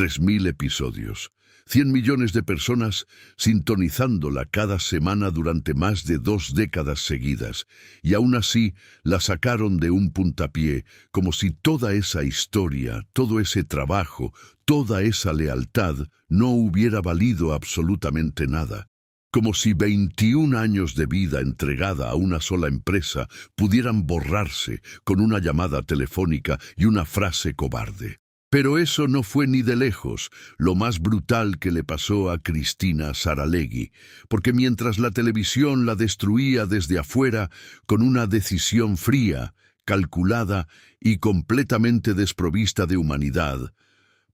3.000 episodios, 100 millones de personas sintonizándola cada semana durante más de 2 décadas seguidas, y aún así la sacaron de un puntapié, como si toda esa historia, todo ese trabajo, toda esa lealtad no hubiera valido absolutamente nada. Como si 21 años de vida entregada a una sola empresa pudieran borrarse con una llamada telefónica y una frase cobarde. Pero eso no fue ni de lejos lo más brutal que le pasó a Cristina Saralegui, porque mientras la televisión la destruía desde afuera con una decisión fría, calculada y completamente desprovista de humanidad,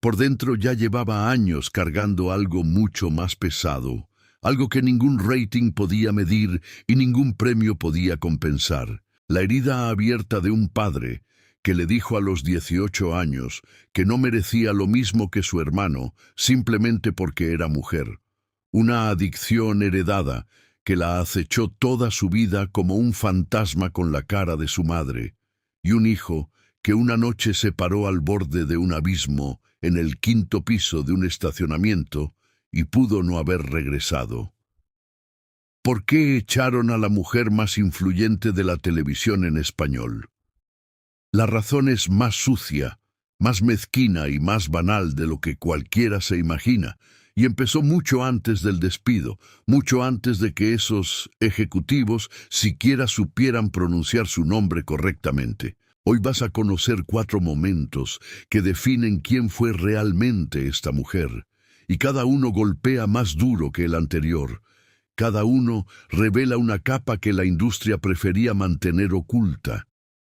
por dentro ya llevaba años cargando algo mucho más pesado, algo que ningún rating podía medir y ningún premio podía compensar. La herida abierta de un padre que le dijo a los 18 años que no merecía lo mismo que su hermano simplemente porque era mujer. Una adicción heredada que la acechó toda su vida como un fantasma con la cara de su madre. Y un hijo que una noche se paró al borde de un abismo en el 5º piso de un estacionamiento y pudo no haber regresado. ¿Por qué echaron a la mujer más influyente de la televisión en español? La razón es más sucia, más mezquina y más banal de lo que cualquiera se imagina, y empezó mucho antes del despido, mucho antes de que esos ejecutivos siquiera supieran pronunciar su nombre correctamente. Hoy vas a conocer 4 momentos que definen quién fue realmente esta mujer, y cada uno golpea más duro que el anterior. Cada uno revela una capa que la industria prefería mantener oculta.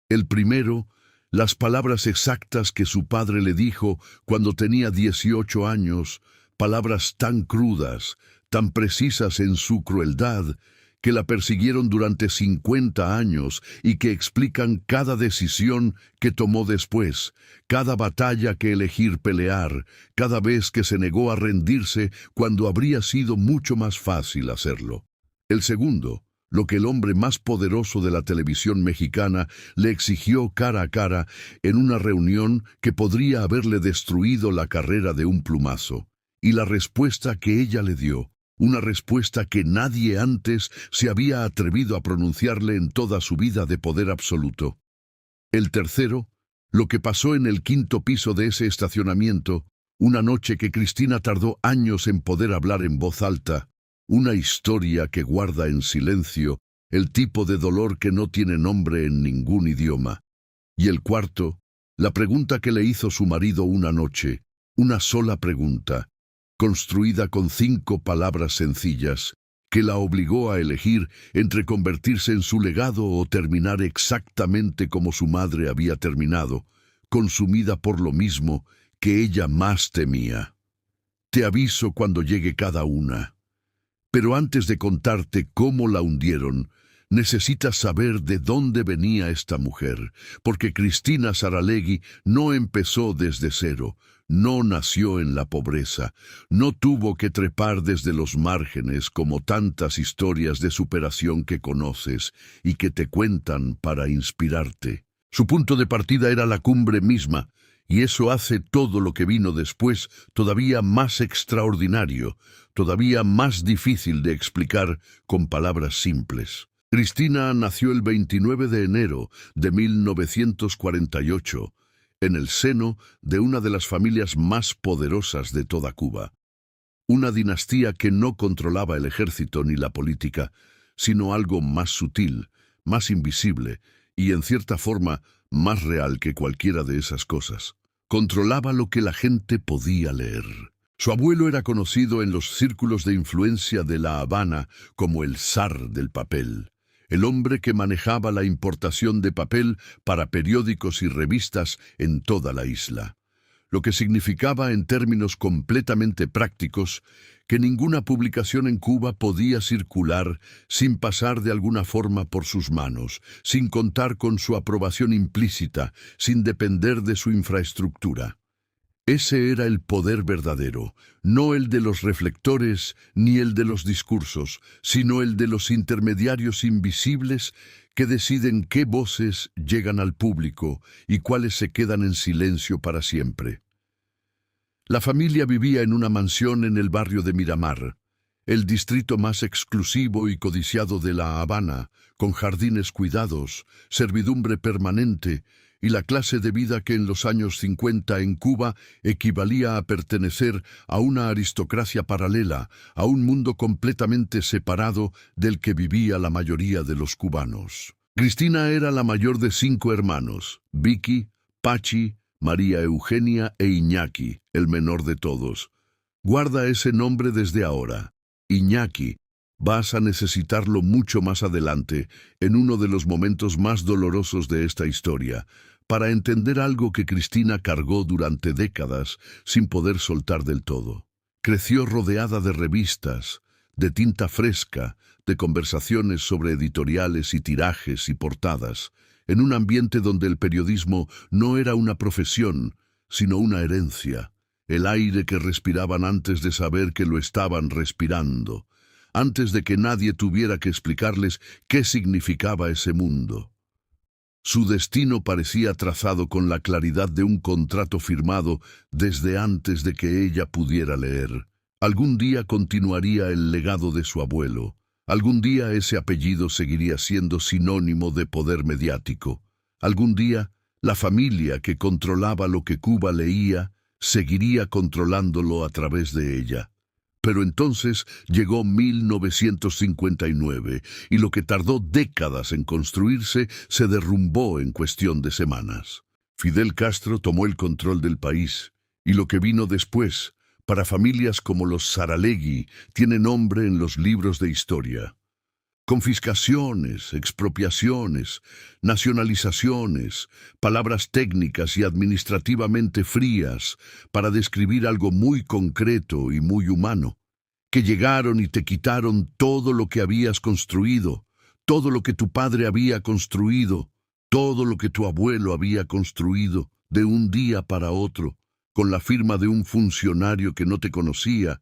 El primero, las palabras exactas que su padre le dijo cuando tenía 18 años, palabras tan crudas, tan precisas en su crueldad, que la persiguieron durante 50 años y que explican cada decisión que tomó después, cada batalla que elegir pelear, cada vez que se negó a rendirse cuando habría sido mucho más fácil hacerlo. El segundo, lo que el hombre más poderoso de la televisión mexicana le exigió cara a cara en una reunión que podría haberle destruido la carrera de un plumazo, y la respuesta que ella le dio, una respuesta que nadie antes se había atrevido a pronunciarle en toda su vida de poder absoluto. El tercero, lo que pasó en el 5º piso de ese estacionamiento, una noche que Cristina tardó años en poder hablar en voz alta, una historia que guarda en silencio el tipo de dolor que no tiene nombre en ningún idioma. Y el cuarto, la pregunta que le hizo su marido una noche, una sola pregunta, construida con 5 palabras sencillas, que la obligó a elegir entre convertirse en su legado o terminar exactamente como su madre había terminado, consumida por lo mismo que ella más temía. Te aviso cuando llegue cada una. Pero antes de contarte cómo la hundieron, necesitas saber de dónde venía esta mujer, porque Cristina Saralegui no empezó desde cero, no nació en la pobreza, no tuvo que trepar desde los márgenes como tantas historias de superación que conoces y que te cuentan para inspirarte. Su punto de partida era la cumbre misma, y eso hace todo lo que vino después todavía más extraordinario, todavía más difícil de explicar con palabras simples. Cristina nació el 29 de enero de 1948, en el seno de una de las familias más poderosas de toda Cuba. Una dinastía que no controlaba el ejército ni la política, sino algo más sutil, más invisible y, en cierta forma, más real que cualquiera de esas cosas. Controlaba lo que la gente podía leer. Su abuelo era conocido en los círculos de influencia de La Habana como el zar del papel, el hombre que manejaba la importación de papel para periódicos y revistas en toda la isla, lo que significaba en términos completamente prácticos que ninguna publicación en Cuba podía circular sin pasar de alguna forma por sus manos, sin contar con su aprobación implícita, sin depender de su infraestructura. Ese era el poder verdadero, no el de los reflectores ni el de los discursos, sino el de los intermediarios invisibles que deciden qué voces llegan al público y cuáles se quedan en silencio para siempre. La familia vivía en una mansión en el barrio de Miramar, el distrito más exclusivo y codiciado de La Habana, con jardines cuidados, servidumbre permanente y la clase de vida que en los años 50 en Cuba equivalía a pertenecer a una aristocracia paralela, a un mundo completamente separado del que vivía la mayoría de los cubanos. Cristina era la mayor de 5 hermanos: Vicky, Pachi, María Eugenia e Iñaki, el menor de todos. Guarda ese nombre desde ahora. Iñaki, vas a necesitarlo mucho más adelante, en uno de los momentos más dolorosos de esta historia, para entender algo que Cristina cargó durante décadas sin poder soltar del todo. Creció rodeada de revistas, de tinta fresca, de conversaciones sobre editoriales y tirajes y portadas, en un ambiente donde el periodismo no era una profesión, sino una herencia. El aire que respiraban antes de saber que lo estaban respirando, antes de que nadie tuviera que explicarles qué significaba ese mundo. Su destino parecía trazado con la claridad de un contrato firmado desde antes de que ella pudiera leer. Algún día continuaría el legado de su abuelo. Algún día ese apellido seguiría siendo sinónimo de poder mediático. Algún día, la familia que controlaba lo que Cuba leía seguiría controlándolo a través de ella. Pero entonces llegó 1959 y lo que tardó décadas en construirse se derrumbó en cuestión de semanas. Fidel Castro tomó el control del país y lo que vino después, para familias como los Saralegui, tiene nombre en los libros de historia. Confiscaciones, expropiaciones, nacionalizaciones, palabras técnicas y administrativamente frías para describir algo muy concreto y muy humano, que llegaron y te quitaron todo lo que habías construido, todo lo que tu padre había construido, todo lo que tu abuelo había construido, de un día para otro, con la firma de un funcionario que no te conocía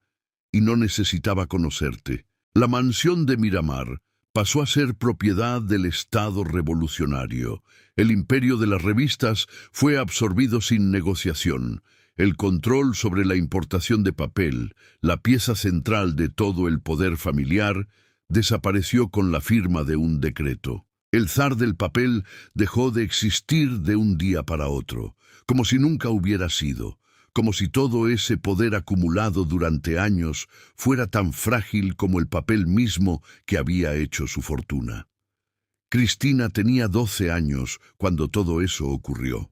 y no necesitaba conocerte. La mansión de Miramar pasó a ser propiedad del Estado revolucionario. El imperio de las revistas fue absorbido sin negociación. El control sobre la importación de papel, la pieza central de todo el poder familiar, desapareció con la firma de un decreto. El zar del papel dejó de existir de un día para otro, como si nunca hubiera sido, como si todo ese poder acumulado durante años fuera tan frágil como el papel mismo que había hecho su fortuna. Cristina tenía 12 años cuando todo eso ocurrió.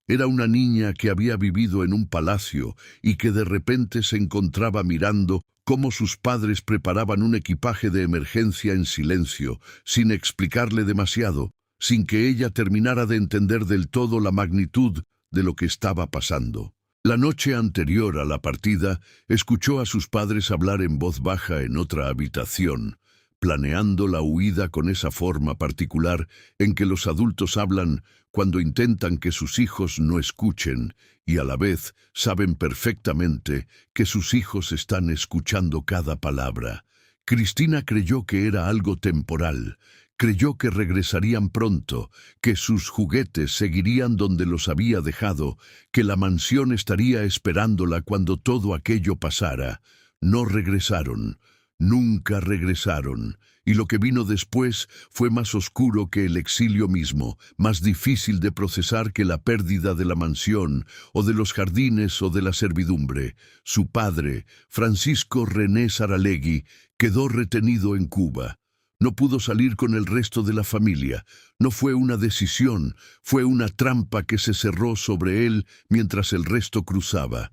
Era una niña que había vivido en un palacio y que de repente se encontraba mirando cómo sus padres preparaban un equipaje de emergencia en silencio, sin explicarle demasiado, sin que ella terminara de entender del todo la magnitud de lo que estaba pasando. La noche anterior a la partida, escuchó a sus padres hablar en voz baja en otra habitación, planeando la huida con esa forma particular en que los adultos hablan cuando intentan que sus hijos no escuchen y a la vez saben perfectamente que sus hijos están escuchando cada palabra. Cristina creyó que era algo temporal. Creyó que regresarían pronto, que sus juguetes seguirían donde los había dejado, que la mansión estaría esperándola cuando todo aquello pasara. No regresaron, nunca regresaron, y lo que vino después fue más oscuro que el exilio mismo, más difícil de procesar que la pérdida de la mansión, o de los jardines o de la servidumbre. Su padre, Francisco René Saralegui, quedó retenido en Cuba. No pudo salir con el resto de la familia. No fue una decisión, fue una trampa que se cerró sobre él mientras el resto cruzaba.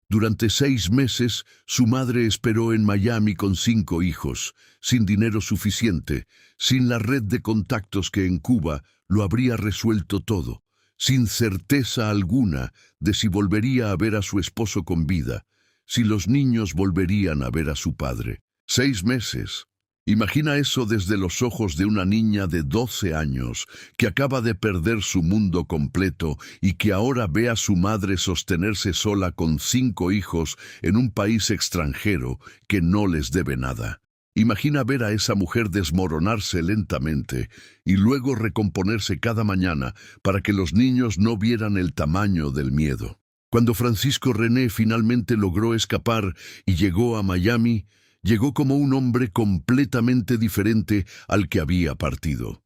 Durante 6 meses, su madre esperó en Miami con 5 hijos, sin dinero suficiente, sin la red de contactos que en Cuba lo habría resuelto todo, sin certeza alguna de si volvería a ver a su esposo con vida, si los niños volverían a ver a su padre. 6 meses. Imagina eso desde los ojos de una niña de 12 años que acaba de perder su mundo completo y que ahora ve a su madre sostenerse sola con 5 hijos en un país extranjero que no les debe nada. Imagina ver a esa mujer desmoronarse lentamente y luego recomponerse cada mañana para que los niños no vieran el tamaño del miedo. Cuando Francisco René finalmente logró escapar y llegó a Miami, llegó como un hombre completamente diferente al que había partido.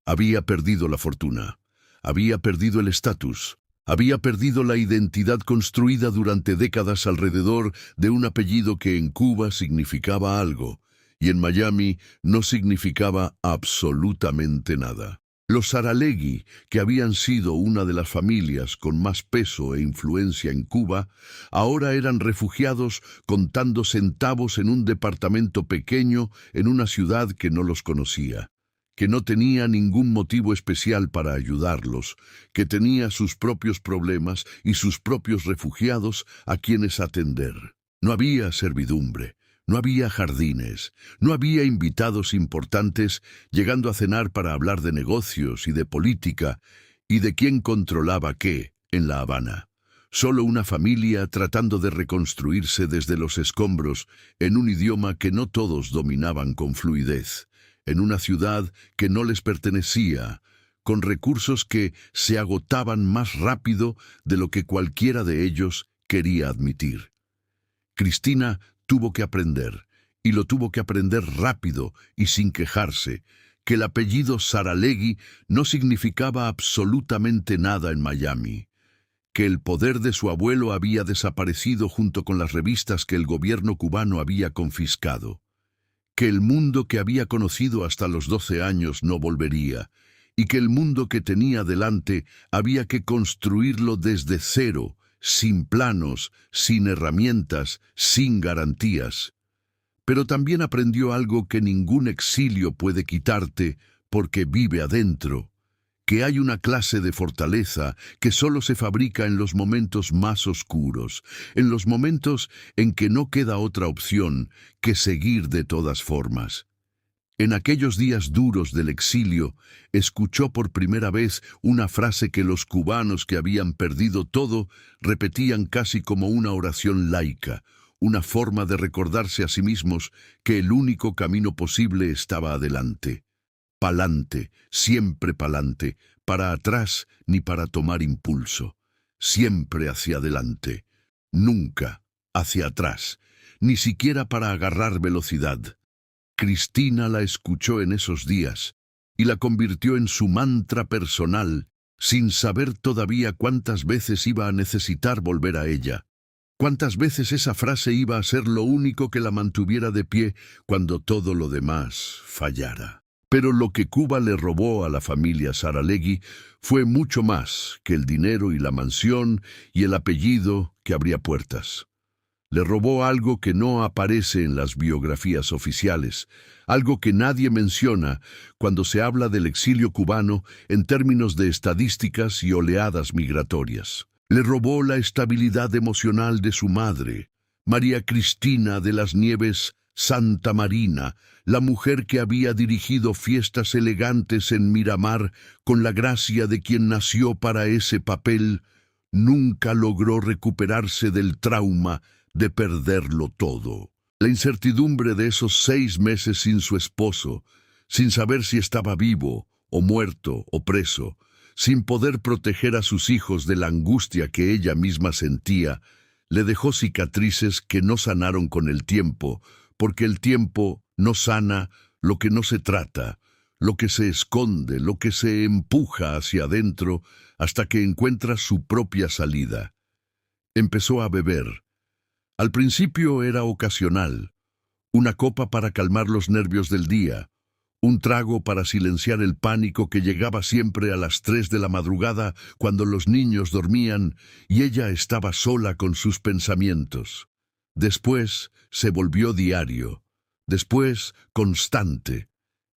Había perdido la fortuna, había perdido el estatus, había perdido la identidad construida durante décadas alrededor de un apellido que en Cuba significaba algo, y en Miami no significaba absolutamente nada. Los Saralegui, que habían sido una de las familias con más peso e influencia en Cuba, ahora eran refugiados contando centavos en un departamento pequeño en una ciudad que no los conocía, que no tenía ningún motivo especial para ayudarlos, que tenía sus propios problemas y sus propios refugiados a quienes atender. No había servidumbre. No había jardines, no había invitados importantes llegando a cenar para hablar de negocios y de política y de quién controlaba qué en La Habana. Solo una familia tratando de reconstruirse desde los escombros en un idioma que no todos dominaban con fluidez, en una ciudad que no les pertenecía, con recursos que se agotaban más rápido de lo que cualquiera de ellos quería admitir. Cristina tuvo que aprender, y lo tuvo que aprender rápido y sin quejarse, que el apellido Saralegui no significaba absolutamente nada en Miami, que el poder de su abuelo había desaparecido junto con las revistas que el gobierno cubano había confiscado, que el mundo que había conocido hasta los 12 años no volvería, y que el mundo que tenía delante había que construirlo desde cero, sin planos, sin herramientas, sin garantías. Pero también aprendió algo que ningún exilio puede quitarte porque vive adentro, que hay una clase de fortaleza que solo se fabrica en los momentos más oscuros, en los momentos en que no queda otra opción que seguir de todas formas. En aquellos días duros del exilio, escuchó por primera vez una frase que los cubanos que habían perdido todo repetían casi como una oración laica, una forma de recordarse a sí mismos que el único camino posible estaba adelante. Pa'lante, siempre pa'lante, para atrás ni para tomar impulso. Siempre hacia adelante, nunca hacia atrás, ni siquiera para agarrar velocidad. Cristina la escuchó en esos días y la convirtió en su mantra personal, sin saber todavía cuántas veces iba a necesitar volver a ella, cuántas veces esa frase iba a ser lo único que la mantuviera de pie cuando todo lo demás fallara. Pero lo que Cuba le robó a la familia Saralegui fue mucho más que el dinero y la mansión y el apellido que abría puertas. Le robó algo que no aparece en las biografías oficiales, algo que nadie menciona cuando se habla del exilio cubano en términos de estadísticas y oleadas migratorias. Le robó la estabilidad emocional de su madre, María Cristina de las Nieves Santa Marina, la mujer que había dirigido fiestas elegantes en Miramar con la gracia de quien nació para ese papel. Nunca logró recuperarse del trauma de perderlo todo. La incertidumbre de esos 6 meses sin su esposo, sin saber si estaba vivo o muerto o preso, sin poder proteger a sus hijos de la angustia que ella misma sentía, le dejó cicatrices que no sanaron con el tiempo, porque el tiempo no sana lo que no se trata, lo que se esconde, lo que se empuja hacia adentro hasta que encuentra su propia salida. Empezó a beber. Al principio era ocasional, una copa para calmar los nervios del día, un trago para silenciar el pánico que llegaba siempre a las 3 de la madrugada cuando los niños dormían y ella estaba sola con sus pensamientos. Después se volvió diario, después constante.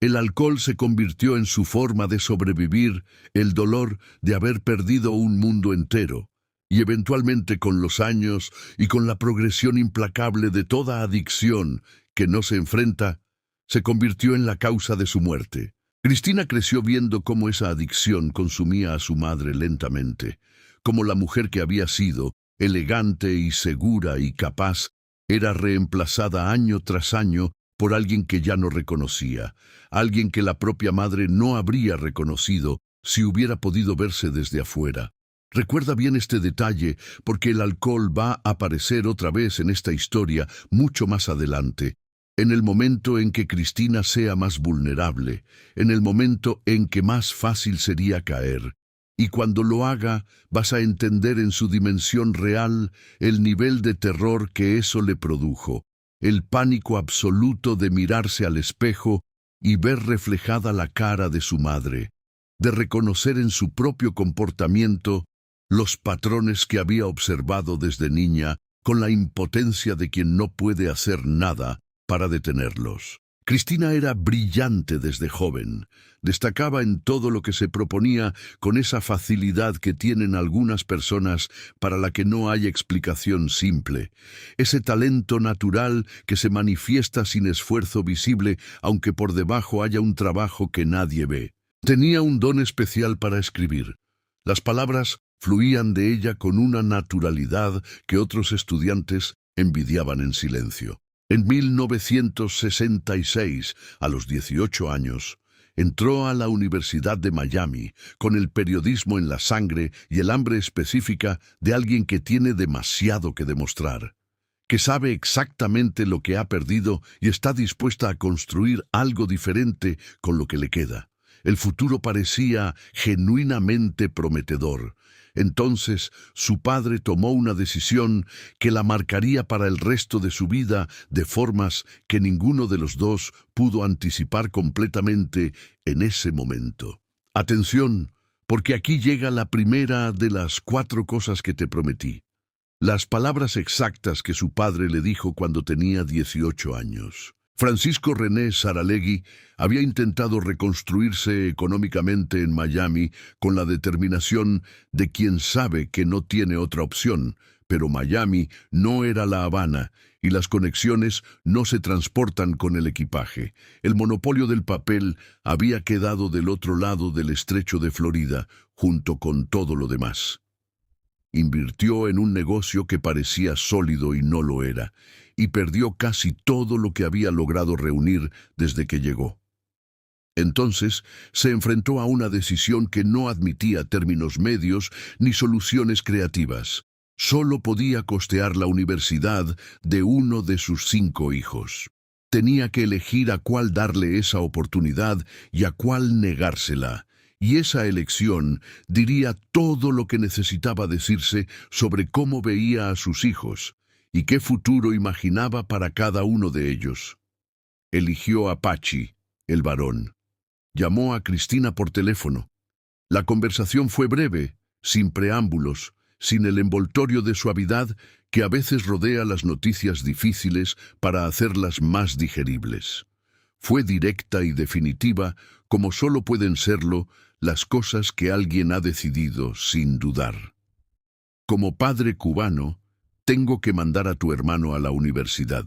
El alcohol se convirtió en su forma de sobrevivir el dolor de haber perdido un mundo entero. Y eventualmente con los años y con la progresión implacable de toda adicción que no se enfrenta, se convirtió en la causa de su muerte. Cristina creció viendo cómo esa adicción consumía a su madre lentamente, como la mujer que había sido, elegante y segura y capaz, era reemplazada año tras año por alguien que ya no reconocía, alguien que la propia madre no habría reconocido si hubiera podido verse desde afuera. Recuerda bien este detalle porque el alcohol va a aparecer otra vez en esta historia mucho más adelante, en el momento en que Cristina sea más vulnerable, en el momento en que más fácil sería caer. Y cuando lo haga, vas a entender en su dimensión real el nivel de terror que eso le produjo, el pánico absoluto de mirarse al espejo y ver reflejada la cara de su madre, de reconocer en su propio comportamiento los patrones que había observado desde niña con la impotencia de quien no puede hacer nada para detenerlos. Cristina era brillante desde joven, destacaba en todo lo que se proponía con esa facilidad que tienen algunas personas para la que no hay explicación simple, ese talento natural que se manifiesta sin esfuerzo visible, aunque por debajo haya un trabajo que nadie ve. Tenía un don especial para escribir. Las palabras fluían de ella con una naturalidad que otros estudiantes envidiaban en silencio. En 1966, a los 18 años, entró a la Universidad de Miami con el periodismo en la sangre y el hambre específica de alguien que tiene demasiado que demostrar, que sabe exactamente lo que ha perdido y está dispuesta a construir algo diferente con lo que le queda. El futuro parecía genuinamente prometedor. Entonces su padre tomó una decisión que la marcaría para el resto de su vida de formas que ninguno de los dos pudo anticipar completamente en ese momento. Atención, porque aquí llega la primera de las 4 cosas que te prometí. Las palabras exactas que su padre le dijo cuando tenía 18 años. Francisco René Saralegui había intentado reconstruirse económicamente en Miami con la determinación de quien sabe que no tiene otra opción, pero Miami no era La Habana y las conexiones no se transportan con el equipaje. El monopolio del papel había quedado del otro lado del estrecho de Florida, junto con todo lo demás. Invirtió en un negocio que parecía sólido y no lo era, y perdió casi todo lo que había logrado reunir desde que llegó. Entonces se enfrentó a una decisión que no admitía términos medios ni soluciones creativas. Solo podía costear la universidad de uno de sus 5 hijos. Tenía que elegir a cuál darle esa oportunidad y a cuál negársela. Y esa elección diría todo lo que necesitaba decirse sobre cómo veía a sus hijos y qué futuro imaginaba para cada uno de ellos. Eligió a Pachi, el varón. Llamó a Cristina por teléfono. La conversación fue breve, sin preámbulos, sin el envoltorio de suavidad que a veces rodea las noticias difíciles para hacerlas más digeribles. Fue directa y definitiva, como solo pueden serlo las cosas que alguien ha decidido sin dudar. Como padre cubano, tengo que mandar a tu hermano a la universidad.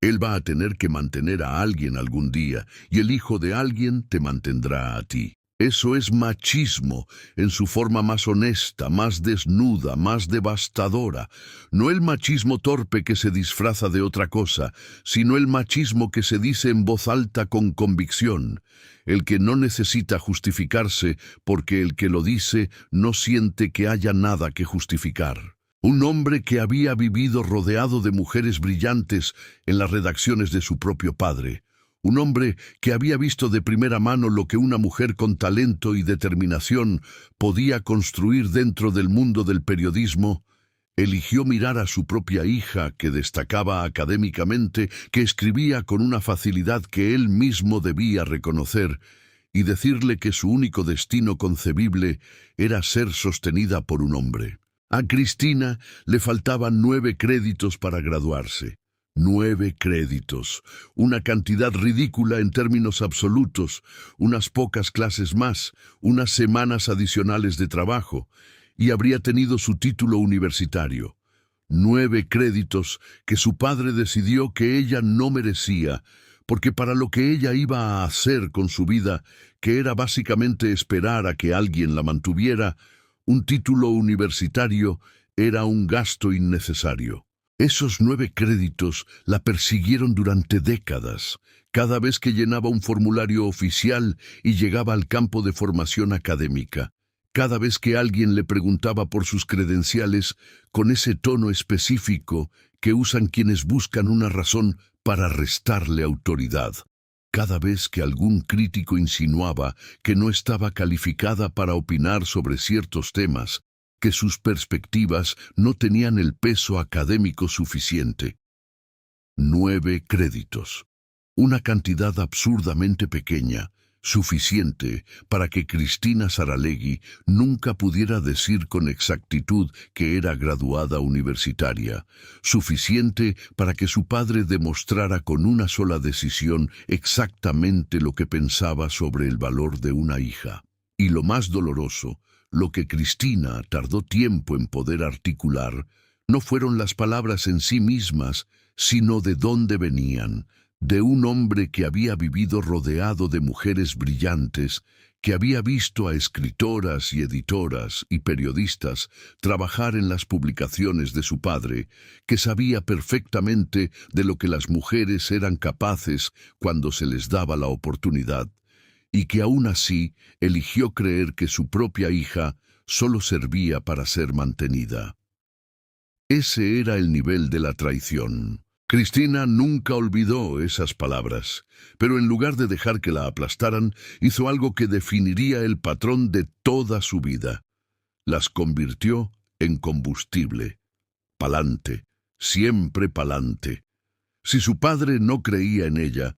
Él va a tener que mantener a alguien algún día, y el hijo de alguien te mantendrá a ti. Eso es machismo en su forma más honesta, más desnuda, más devastadora. No el machismo torpe que se disfraza de otra cosa, sino el machismo que se dice en voz alta con convicción. El que no necesita justificarse porque el que lo dice no siente que haya nada que justificar. Un hombre que había vivido rodeado de mujeres brillantes en las redacciones de su propio padre. Un hombre que había visto de primera mano lo que una mujer con talento y determinación podía construir dentro del mundo del periodismo, eligió mirar a su propia hija, que destacaba académicamente, que escribía con una facilidad que él mismo debía reconocer, y decirle que su único destino concebible era ser sostenida por un hombre. A Cristina le faltaban 9 créditos para graduarse. 9 créditos, una cantidad ridícula en términos absolutos, unas pocas clases más, unas semanas adicionales de trabajo, y habría tenido su título universitario. 9 créditos que su padre decidió que ella no merecía, porque para lo que ella iba a hacer con su vida, que era básicamente esperar a que alguien la mantuviera, un título universitario era un gasto innecesario. Esos 9 créditos la persiguieron durante décadas, cada vez que llenaba un formulario oficial y llegaba al campo de formación académica. Cada vez que alguien le preguntaba por sus credenciales, con ese tono específico que usan quienes buscan una razón para restarle autoridad. Cada vez que algún crítico insinuaba que no estaba calificada para opinar sobre ciertos temas, que sus perspectivas no tenían el peso académico suficiente. 9 créditos. Una cantidad absurdamente pequeña, suficiente para que Cristina Saralegui nunca pudiera decir con exactitud que era graduada universitaria, suficiente para que su padre demostrara con una sola decisión exactamente lo que pensaba sobre el valor de una hija. Y lo más doloroso, lo que Cristina tardó tiempo en poder articular, no fueron las palabras en sí mismas, sino de dónde venían, de un hombre que había vivido rodeado de mujeres brillantes, que había visto a escritoras y editoras y periodistas trabajar en las publicaciones de su padre, que sabía perfectamente de lo que las mujeres eran capaces cuando se les daba la oportunidad, y que aún así eligió creer que su propia hija solo servía para ser mantenida. Ese era el nivel de la traición. Cristina nunca olvidó esas palabras, pero en lugar de dejar que la aplastaran, hizo algo que definiría el patrón de toda su vida. Las convirtió en combustible. Pa'lante, siempre pa'lante. Si su padre no creía en ella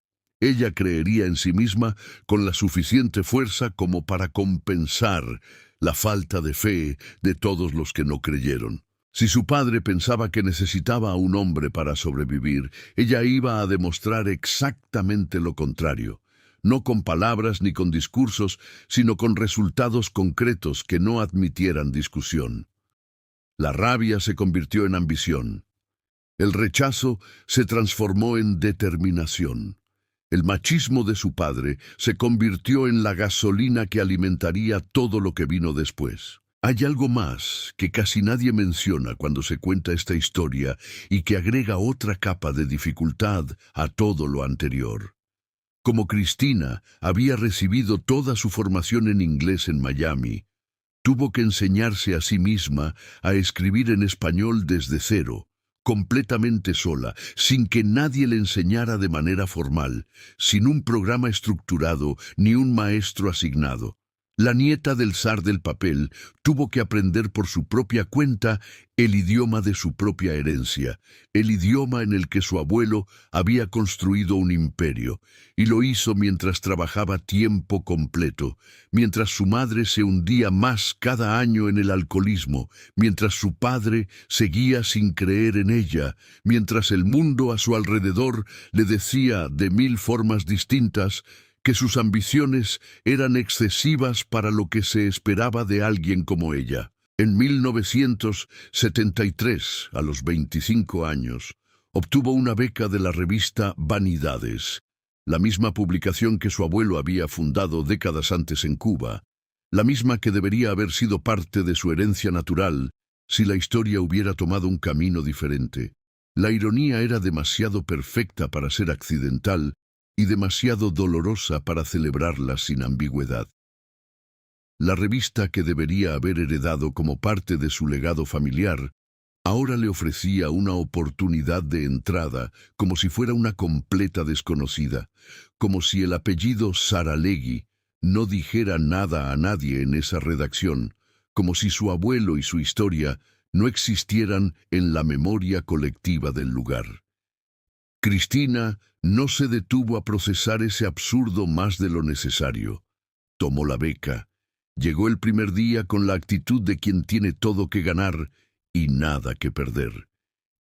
creería en sí misma con la suficiente fuerza como para compensar la falta de fe de todos los que no creyeron. Si su padre pensaba que necesitaba a un hombre para sobrevivir, ella iba a demostrar exactamente lo contrario, no con palabras ni con discursos, sino con resultados concretos que no admitieran discusión. La rabia se convirtió en ambición. El rechazo se transformó en determinación. El machismo de su padre se convirtió en la gasolina que alimentaría todo lo que vino después. Hay algo más que casi nadie menciona cuando se cuenta esta historia y que agrega otra capa de dificultad a todo lo anterior. Como Cristina había recibido toda su formación en inglés en Miami, tuvo que enseñarse a sí misma a escribir en español desde cero, completamente sola, sin que nadie le enseñara de manera formal, sin un programa estructurado ni un maestro asignado. La nieta del zar del papel tuvo que aprender por su propia cuenta el idioma de su propia herencia, el idioma en el que su abuelo había construido un imperio, y lo hizo mientras trabajaba tiempo completo, mientras su madre se hundía más cada año en el alcoholismo, mientras su padre seguía sin creer en ella, mientras el mundo a su alrededor le decía de 1000 formas distintas que sus ambiciones eran excesivas para lo que se esperaba de alguien como ella. En 1973, a los 25 años, obtuvo una beca de la revista Vanidades, la misma publicación que su abuelo había fundado décadas antes en Cuba, la misma que debería haber sido parte de su herencia natural si la historia hubiera tomado un camino diferente. La ironía era demasiado perfecta para ser accidental, y demasiado dolorosa para celebrarla sin ambigüedad. La revista que debería haber heredado como parte de su legado familiar, ahora le ofrecía una oportunidad de entrada como si fuera una completa desconocida, como si el apellido Saralegui no dijera nada a nadie en esa redacción, como si su abuelo y su historia no existieran en la memoria colectiva del lugar. Cristina no se detuvo a procesar ese absurdo más de lo necesario. Tomó la beca. Llegó el primer día con la actitud de quien tiene todo que ganar y nada que perder.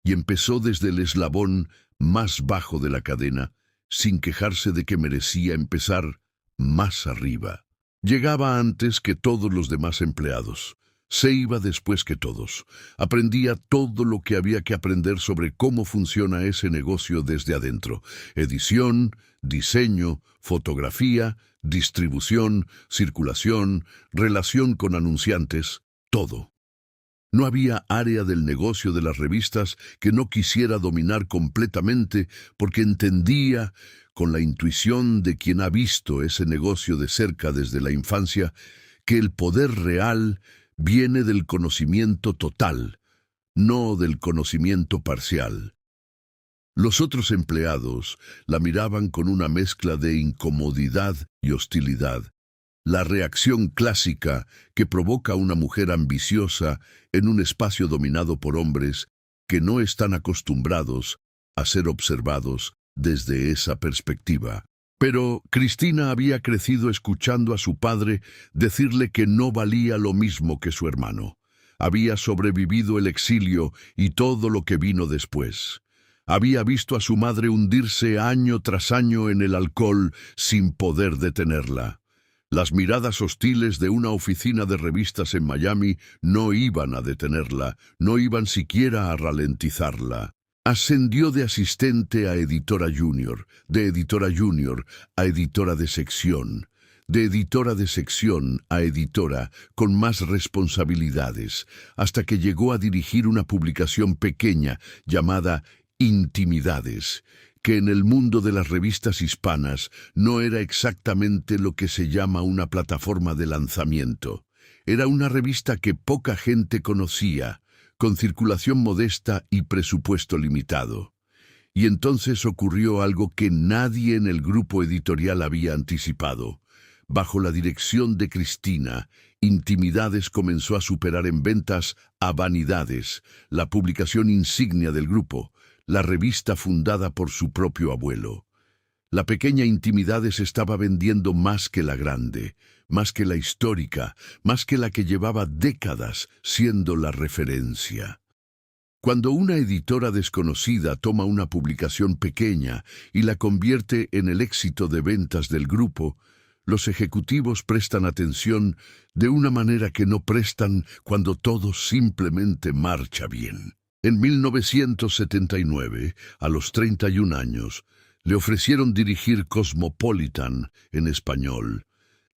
Y empezó desde el eslabón más bajo de la cadena, sin quejarse de que merecía empezar más arriba. Llegaba antes que todos los demás empleados. Se iba después que todos. Aprendía todo lo que había que aprender sobre cómo funciona ese negocio desde adentro. Edición, diseño, fotografía, distribución, circulación, relación con anunciantes, todo. No había área del negocio de las revistas que no quisiera dominar completamente porque entendía, con la intuición de quien ha visto ese negocio de cerca desde la infancia, que el poder real viene del conocimiento total, no del conocimiento parcial. Los otros empleados la miraban con una mezcla de incomodidad y hostilidad, la reacción clásica que provoca una mujer ambiciosa en un espacio dominado por hombres que no están acostumbrados a ser observados desde esa perspectiva. Pero Cristina había crecido escuchando a su padre decirle que no valía lo mismo que su hermano. Había sobrevivido el exilio y todo lo que vino después. Había visto a su madre hundirse año tras año en el alcohol sin poder detenerla. Las miradas hostiles de una oficina de revistas en Miami no iban a detenerla, no iban siquiera a ralentizarla. Ascendió de asistente a editora junior, de editora junior a editora de sección, de editora de sección a editora con más responsabilidades, hasta que llegó a dirigir una publicación pequeña llamada Intimidades, que en el mundo de las revistas hispanas no era exactamente lo que se llama una plataforma de lanzamiento. Era una revista que poca gente conocía, con circulación modesta y presupuesto limitado. Y entonces ocurrió algo que nadie en el grupo editorial había anticipado. Bajo la dirección de Cristina, Intimidades comenzó a superar en ventas a Vanidades, la publicación insignia del grupo, la revista fundada por su propio abuelo. La pequeña Intimidades estaba vendiendo más que la grande, más que la histórica, más que la que llevaba décadas siendo la referencia. Cuando una editora desconocida toma una publicación pequeña y la convierte en el éxito de ventas del grupo, los ejecutivos prestan atención de una manera que no prestan cuando todo simplemente marcha bien. En 1979, a los 31 años, le ofrecieron dirigir Cosmopolitan en español,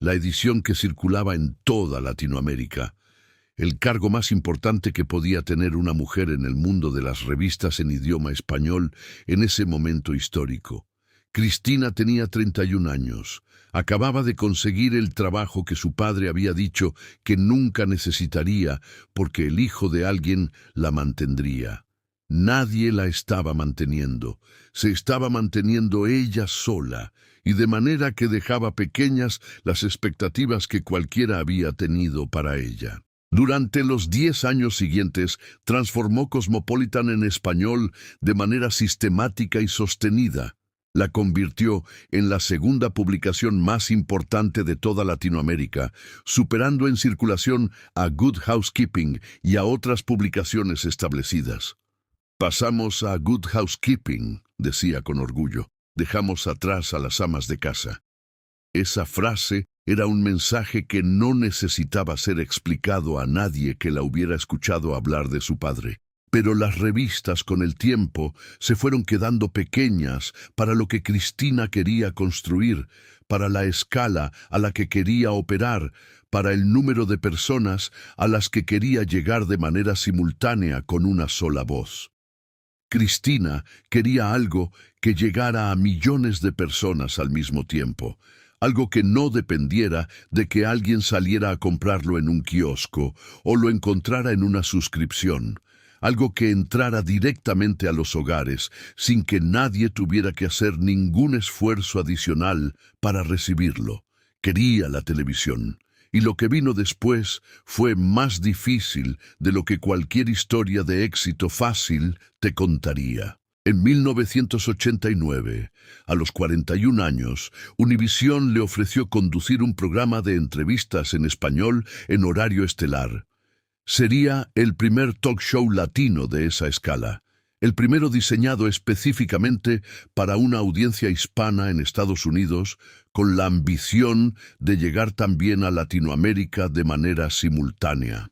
la edición que circulaba en toda Latinoamérica, el cargo más importante que podía tener una mujer en el mundo de las revistas en idioma español en ese momento histórico. Cristina tenía 31 años. Acababa de conseguir el trabajo que su padre había dicho que nunca necesitaría porque el hijo de alguien la mantendría. Nadie la estaba manteniendo. Se estaba manteniendo ella sola, y de manera que dejaba pequeñas las expectativas que cualquiera había tenido para ella. Durante los 10 años siguientes, transformó Cosmopolitan en español de manera sistemática y sostenida. La convirtió en la segunda publicación más importante de toda Latinoamérica, superando en circulación a Good Housekeeping y a otras publicaciones establecidas. Pasamos a Good Housekeeping, decía con orgullo. Dejamos atrás a las amas de casa. Esa frase era un mensaje que no necesitaba ser explicado a nadie que la hubiera escuchado hablar de su padre. Pero las revistas con el tiempo se fueron quedando pequeñas para lo que Cristina quería construir, para la escala a la que quería operar, para el número de personas a las que quería llegar de manera simultánea con una sola voz. Cristina quería algo que llegara a millones de personas al mismo tiempo, algo que no dependiera de que alguien saliera a comprarlo en un kiosco o lo encontrara en una suscripción. Algo que entrara directamente a los hogares, sin que nadie tuviera que hacer ningún esfuerzo adicional para recibirlo. Quería la televisión, y lo que vino después fue más difícil de lo que cualquier historia de éxito fácil te contaría. En 1989, a los 41 años, Univisión le ofreció conducir un programa de entrevistas en español en horario estelar. Sería el primer talk show latino de esa escala, el primero diseñado específicamente para una audiencia hispana en Estados Unidos, con la ambición de llegar también a Latinoamérica de manera simultánea.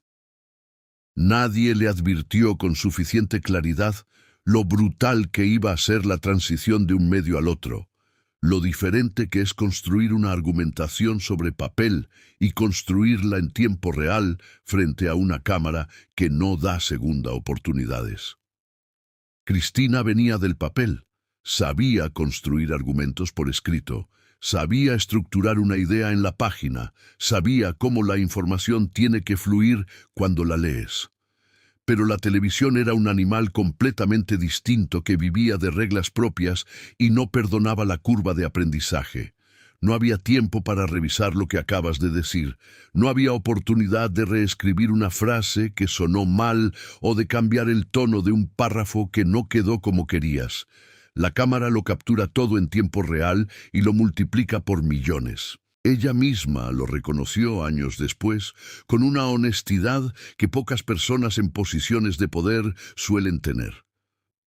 Nadie le advirtió con suficiente claridad lo brutal que iba a ser la transición de un medio al otro, lo diferente que es construir una argumentación sobre papel y construirla en tiempo real frente a una cámara que no da segunda oportunidades. Cristina venía del papel, sabía construir argumentos por escrito, Sabía estructurar una idea en la página, sabía cómo la información tiene que fluir cuando la lees. Pero la televisión era un animal completamente distinto que vivía de reglas propias y no perdonaba la curva de aprendizaje. No había tiempo para revisar lo que acabas de decir. No había oportunidad de reescribir una frase que sonó mal o de cambiar el tono de un párrafo que no quedó como querías. La cámara lo captura todo en tiempo real y lo multiplica por millones. Ella misma lo reconoció años después, con una honestidad que pocas personas en posiciones de poder suelen tener.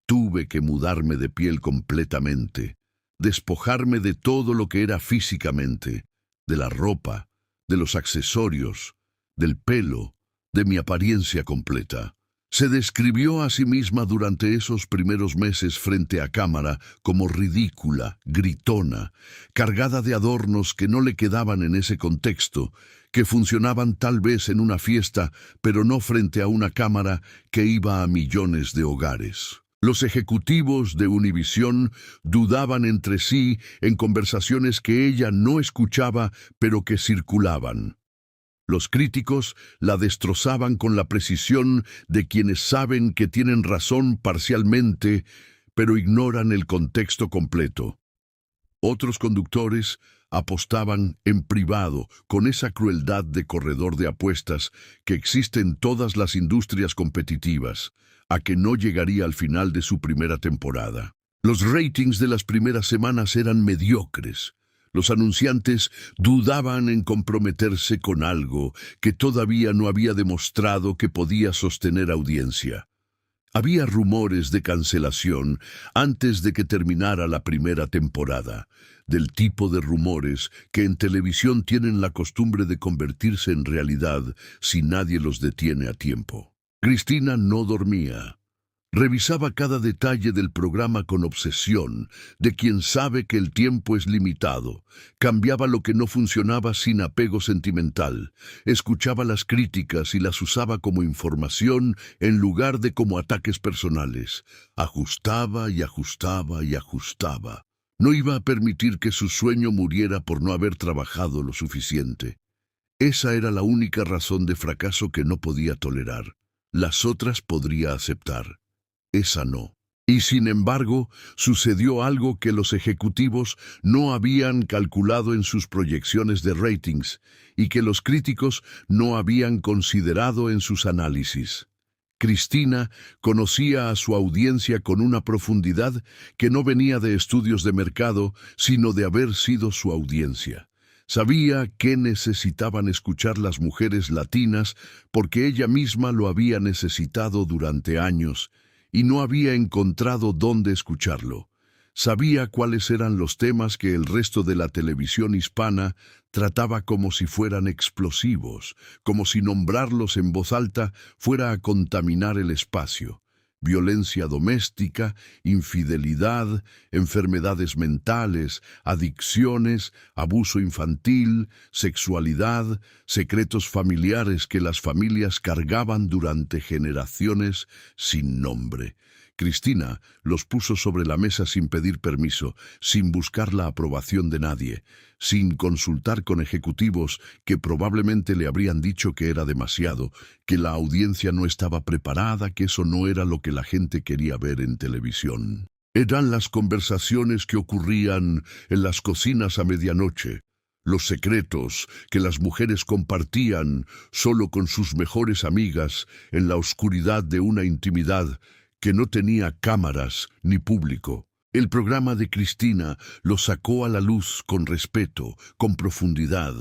Tuve que mudarme de piel completamente, despojarme de todo lo que era físicamente, de la ropa, de los accesorios, del pelo, de mi apariencia completa. Se describió a sí misma durante esos primeros meses frente a cámara como ridícula, gritona, cargada de adornos que no le quedaban en ese contexto, que funcionaban tal vez en una fiesta, pero no frente a una cámara que iba a millones de hogares. Los ejecutivos de Univisión dudaban entre sí en conversaciones que ella no escuchaba, pero que circulaban. Los críticos la destrozaban con la precisión de quienes saben que tienen razón parcialmente, pero ignoran el contexto completo. Otros conductores apostaban en privado con esa crueldad de corredor de apuestas que existe en todas las industrias competitivas, a que no llegaría al final de su primera temporada. Los ratings de las primeras semanas eran mediocres. Los anunciantes dudaban en comprometerse con algo que todavía no había demostrado que podía sostener audiencia. Había rumores de cancelación antes de que terminara la primera temporada, del tipo de rumores que en televisión tienen la costumbre de convertirse en realidad si nadie los detiene a tiempo. Cristina no dormía. Revisaba cada detalle del programa con obsesión, de quien sabe que el tiempo es limitado. Cambiaba lo que no funcionaba sin apego sentimental. Escuchaba las críticas y las usaba como información en lugar de como ataques personales. Ajustaba y ajustaba y ajustaba. No iba a permitir que su sueño muriera por no haber trabajado lo suficiente. Esa era la única razón de fracaso que no podía tolerar. Las otras podría aceptar. Esa no. Y sin embargo, sucedió algo que los ejecutivos no habían calculado en sus proyecciones de ratings y que los críticos no habían considerado en sus análisis. Cristina conocía a su audiencia con una profundidad que no venía de estudios de mercado, sino de haber sido su audiencia. Sabía qué necesitaban escuchar las mujeres latinas porque ella misma lo había necesitado durante años, y no había encontrado dónde escucharlo. Sabía cuáles eran los temas que el resto de la televisión hispana trataba como si fueran explosivos, como si nombrarlos en voz alta fuera a contaminar el espacio. Violencia doméstica, infidelidad, enfermedades mentales, adicciones, abuso infantil, sexualidad, secretos familiares que las familias cargaban durante generaciones sin nombre. Cristina los puso sobre la mesa sin pedir permiso, sin buscar la aprobación de nadie, sin consultar con ejecutivos que probablemente le habrían dicho que era demasiado, que la audiencia no estaba preparada, que eso no era lo que la gente quería ver en televisión. Eran las conversaciones que ocurrían en las cocinas a medianoche, los secretos que las mujeres compartían solo con sus mejores amigas en la oscuridad de una intimidad que no tenía cámaras ni público. El programa de Cristina lo sacó a la luz con respeto, con profundidad,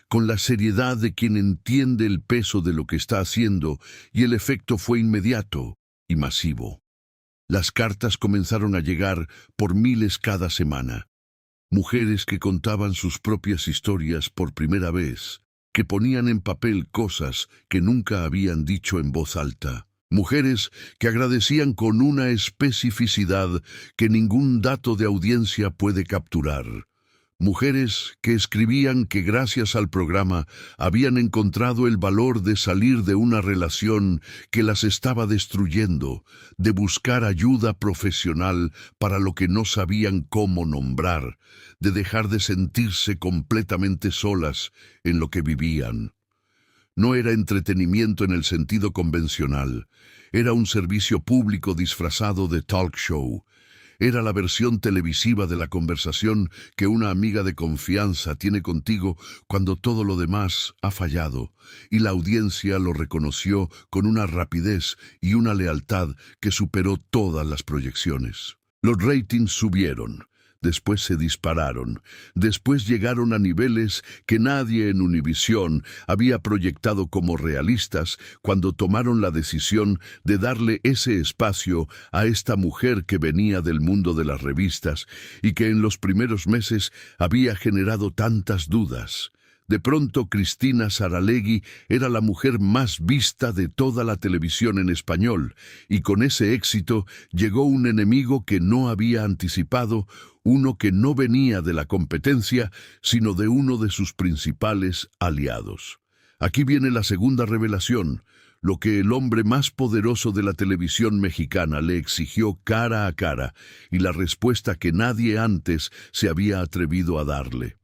con la seriedad de quien entiende el peso de lo que está haciendo, y el efecto fue inmediato y masivo. Las cartas comenzaron a llegar por miles cada semana. Mujeres que contaban sus propias historias por primera vez, que ponían en papel cosas que nunca habían dicho en voz alta. Mujeres que agradecían con una especificidad que ningún dato de audiencia puede capturar. Mujeres que escribían que gracias al programa habían encontrado el valor de salir de una relación que las estaba destruyendo, de buscar ayuda profesional para lo que no sabían cómo nombrar, de dejar de sentirse completamente solas en lo que vivían. No era entretenimiento en el sentido convencional, era un servicio público disfrazado de talk show. Era la versión televisiva de la conversación que una amiga de confianza tiene contigo cuando todo lo demás ha fallado, y la audiencia lo reconoció con una rapidez y una lealtad que superó todas las proyecciones. Los ratings subieron. Después se dispararon, después llegaron a niveles que nadie en Univisión había proyectado como realistas cuando tomaron la decisión de darle ese espacio a esta mujer que venía del mundo de las revistas y que en los primeros meses había generado tantas dudas. De pronto Cristina Saralegui era la mujer más vista de toda la televisión en español, y con ese éxito llegó un enemigo que no había anticipado, uno que no venía de la competencia, sino de uno de sus principales aliados. Aquí viene la segunda revelación, lo que el hombre más poderoso de la televisión mexicana le exigió cara a cara, y la respuesta que nadie antes se había atrevido a darle.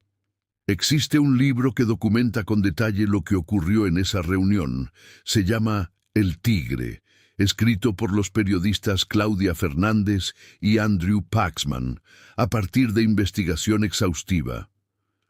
Existe un libro que documenta con detalle lo que ocurrió en esa reunión. Se llama El Tigre, escrito por los periodistas Claudia Fernández y Andrew Paxman, a partir de investigación exhaustiva.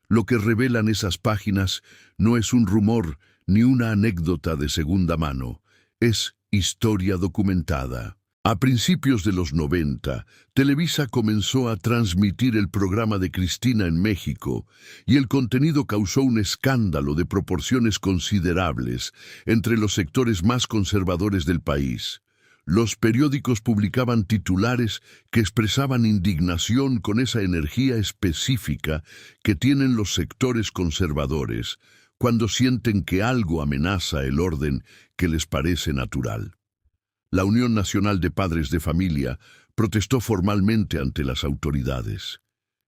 Lo que revelan esas páginas no es un rumor ni una anécdota de segunda mano, es historia documentada. A principios de los 90, Televisa comenzó a transmitir el programa de Cristina en México, y el contenido causó un escándalo de proporciones considerables entre los sectores más conservadores del país. Los periódicos publicaban titulares que expresaban indignación con esa energía específica que tienen los sectores conservadores cuando sienten que algo amenaza el orden que les parece natural. La Unión Nacional de Padres de Familia protestó formalmente ante las autoridades.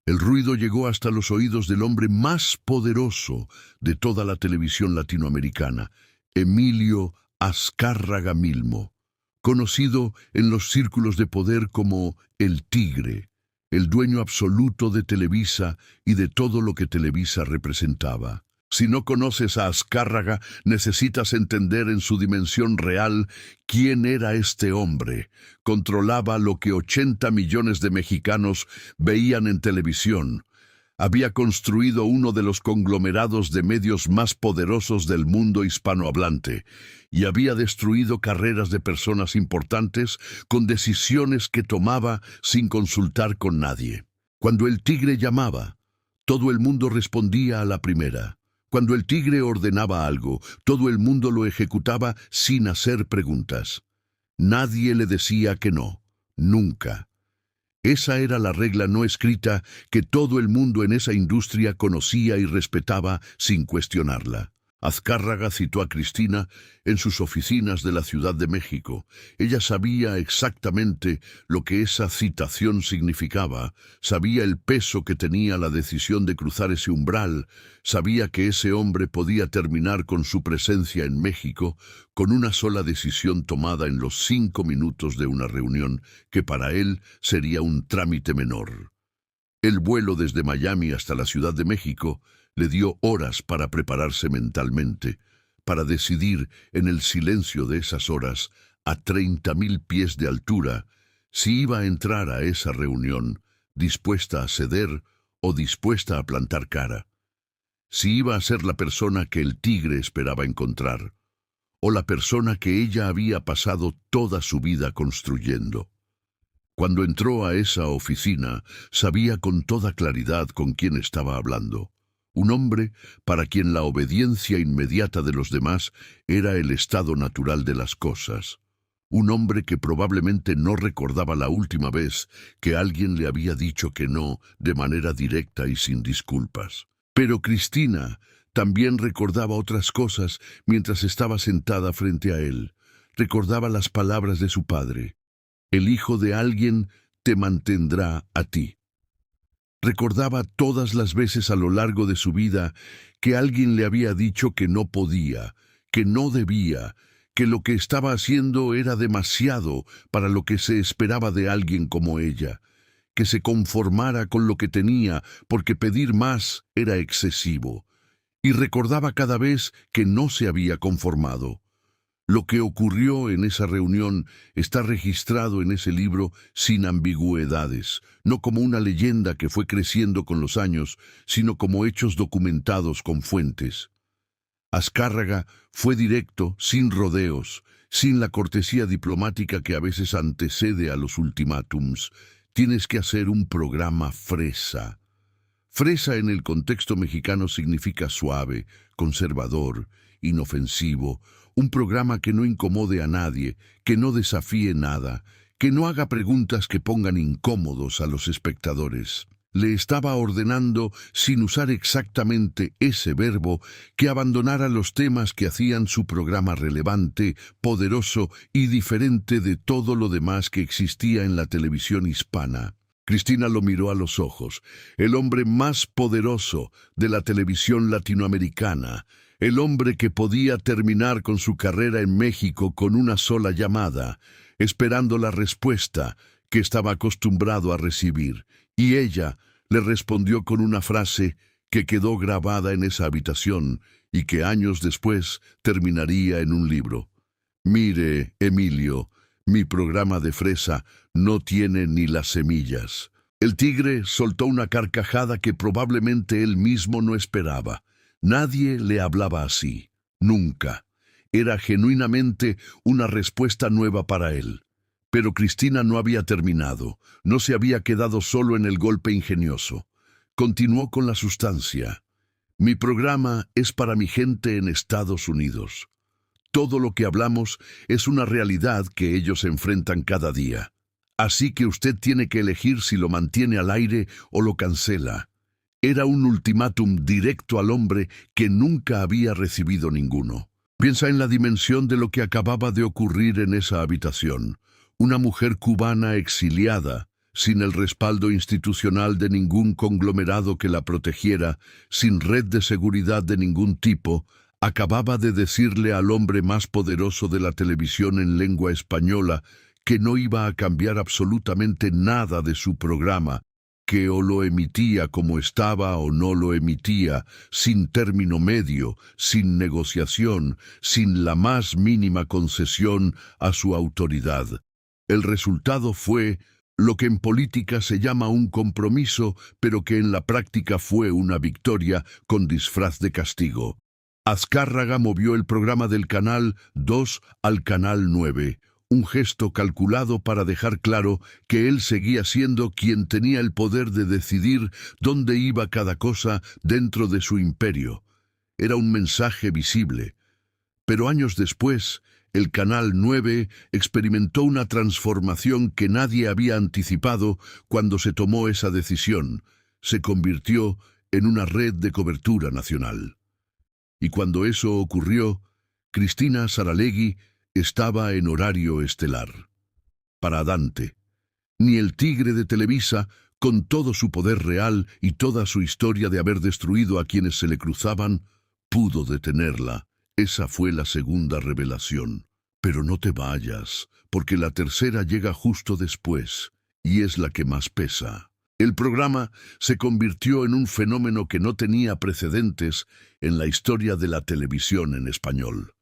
El ruido llegó hasta los oídos del hombre más poderoso de toda la televisión latinoamericana, Emilio Azcárraga Milmo, conocido en los círculos de poder como el Tigre, el dueño absoluto de Televisa y de todo lo que Televisa representaba. Si no conoces a Azcárraga, necesitas entender en su dimensión real quién era este hombre. Controlaba lo que 80 millones de mexicanos veían en televisión. Había construido uno de los conglomerados de medios más poderosos del mundo hispanohablante y había destruido carreras de personas importantes con decisiones que tomaba sin consultar con nadie. Cuando el Tigre llamaba, todo el mundo respondía a la primera. Cuando el Tigre ordenaba algo, todo el mundo lo ejecutaba sin hacer preguntas. Nadie le decía que no, nunca. Esa era la regla no escrita que todo el mundo en esa industria conocía y respetaba sin cuestionarla. Azcárraga citó a Cristina en sus oficinas de la Ciudad de México. Ella sabía exactamente lo que esa citación significaba, sabía el peso que tenía la decisión de cruzar ese umbral, sabía que ese hombre podía terminar con su presencia en México con una sola decisión tomada en los 5 minutos de una reunión que para él sería un trámite menor. El vuelo desde Miami hasta la Ciudad de México le dio horas para prepararse mentalmente, para decidir en el silencio de esas horas, a 30,000 pies de altura, si iba a entrar a esa reunión, dispuesta a ceder o dispuesta a plantar cara. Si iba a ser la persona que el Tigre esperaba encontrar, o la persona que ella había pasado toda su vida construyendo. Cuando entró a esa oficina, sabía con toda claridad con quién estaba hablando. Un hombre para quien la obediencia inmediata de los demás era el estado natural de las cosas. Un hombre que probablemente no recordaba la última vez que alguien le había dicho que no de manera directa y sin disculpas. Pero Cristina también recordaba otras cosas mientras estaba sentada frente a él. Recordaba las palabras de su padre. El hijo de alguien te mantendrá a ti. Recordaba todas las veces a lo largo de su vida que alguien le había dicho que no podía, que no debía, que lo que estaba haciendo era demasiado para lo que se esperaba de alguien como ella, que se conformara con lo que tenía porque pedir más era excesivo. Y recordaba cada vez que no se había conformado. Lo que ocurrió en esa reunión está registrado en ese libro sin ambigüedades, no como una leyenda que fue creciendo con los años, sino como hechos documentados con fuentes. Azcárraga fue directo, sin rodeos, sin la cortesía diplomática que a veces antecede a los ultimátums. Tienes que hacer un programa fresa. Fresa en el contexto mexicano significa suave, conservador, inofensivo, un programa que no incomode a nadie, que no desafíe nada, que no haga preguntas que pongan incómodos a los espectadores. Le estaba ordenando, sin usar exactamente ese verbo, que abandonara los temas que hacían su programa relevante, poderoso y diferente de todo lo demás que existía en la televisión hispana. Cristina lo miró a los ojos. El hombre más poderoso de la televisión latinoamericana, el hombre que podía terminar con su carrera en México con una sola llamada, esperando la respuesta que estaba acostumbrado a recibir. Y ella le respondió con una frase que quedó grabada en esa habitación y que años después terminaría en un libro. Mire, Emilio, mi programa de fresa no tiene ni las semillas. El tigre soltó una carcajada que probablemente él mismo no esperaba. Nadie le hablaba así, nunca. Era genuinamente una respuesta nueva para él. Pero Cristina no había terminado, no se había quedado solo en el golpe ingenioso. Continuó con la sustancia. Mi programa es para mi gente en Estados Unidos. Todo lo que hablamos es una realidad que ellos enfrentan cada día. Así que usted tiene que elegir si lo mantiene al aire o lo cancela. Era un ultimátum directo al hombre que nunca había recibido ninguno. Piensa en la dimensión de lo que acababa de ocurrir en esa habitación. Una mujer cubana exiliada, sin el respaldo institucional de ningún conglomerado que la protegiera, sin red de seguridad de ningún tipo, acababa de decirle al hombre más poderoso de la televisión en lengua española que no iba a cambiar absolutamente nada de su programa, que o lo emitía como estaba o no lo emitía, sin término medio, sin negociación, sin la más mínima concesión a su autoridad. El resultado fue lo que en política se llama un compromiso, pero que en la práctica fue una victoria con disfraz de castigo. Azcárraga movió el programa del Canal 2 al Canal 9, un gesto calculado para dejar claro que él seguía siendo quien tenía el poder de decidir dónde iba cada cosa dentro de su imperio. Era un mensaje visible. Pero años después, el Canal 9 experimentó una transformación que nadie había anticipado cuando se tomó esa decisión. Se convirtió en una red de cobertura nacional. Y cuando eso ocurrió, Cristina Saralegui estaba en horario estelar. Para Dante, ni el tigre de Televisa, con todo su poder real y toda su historia de haber destruido a quienes se le cruzaban, pudo detenerla. Esa fue la segunda revelación. Pero no te vayas, porque la tercera llega justo después, y es la que más pesa. El programa se convirtió en un fenómeno que no tenía precedentes en la historia de la televisión en español.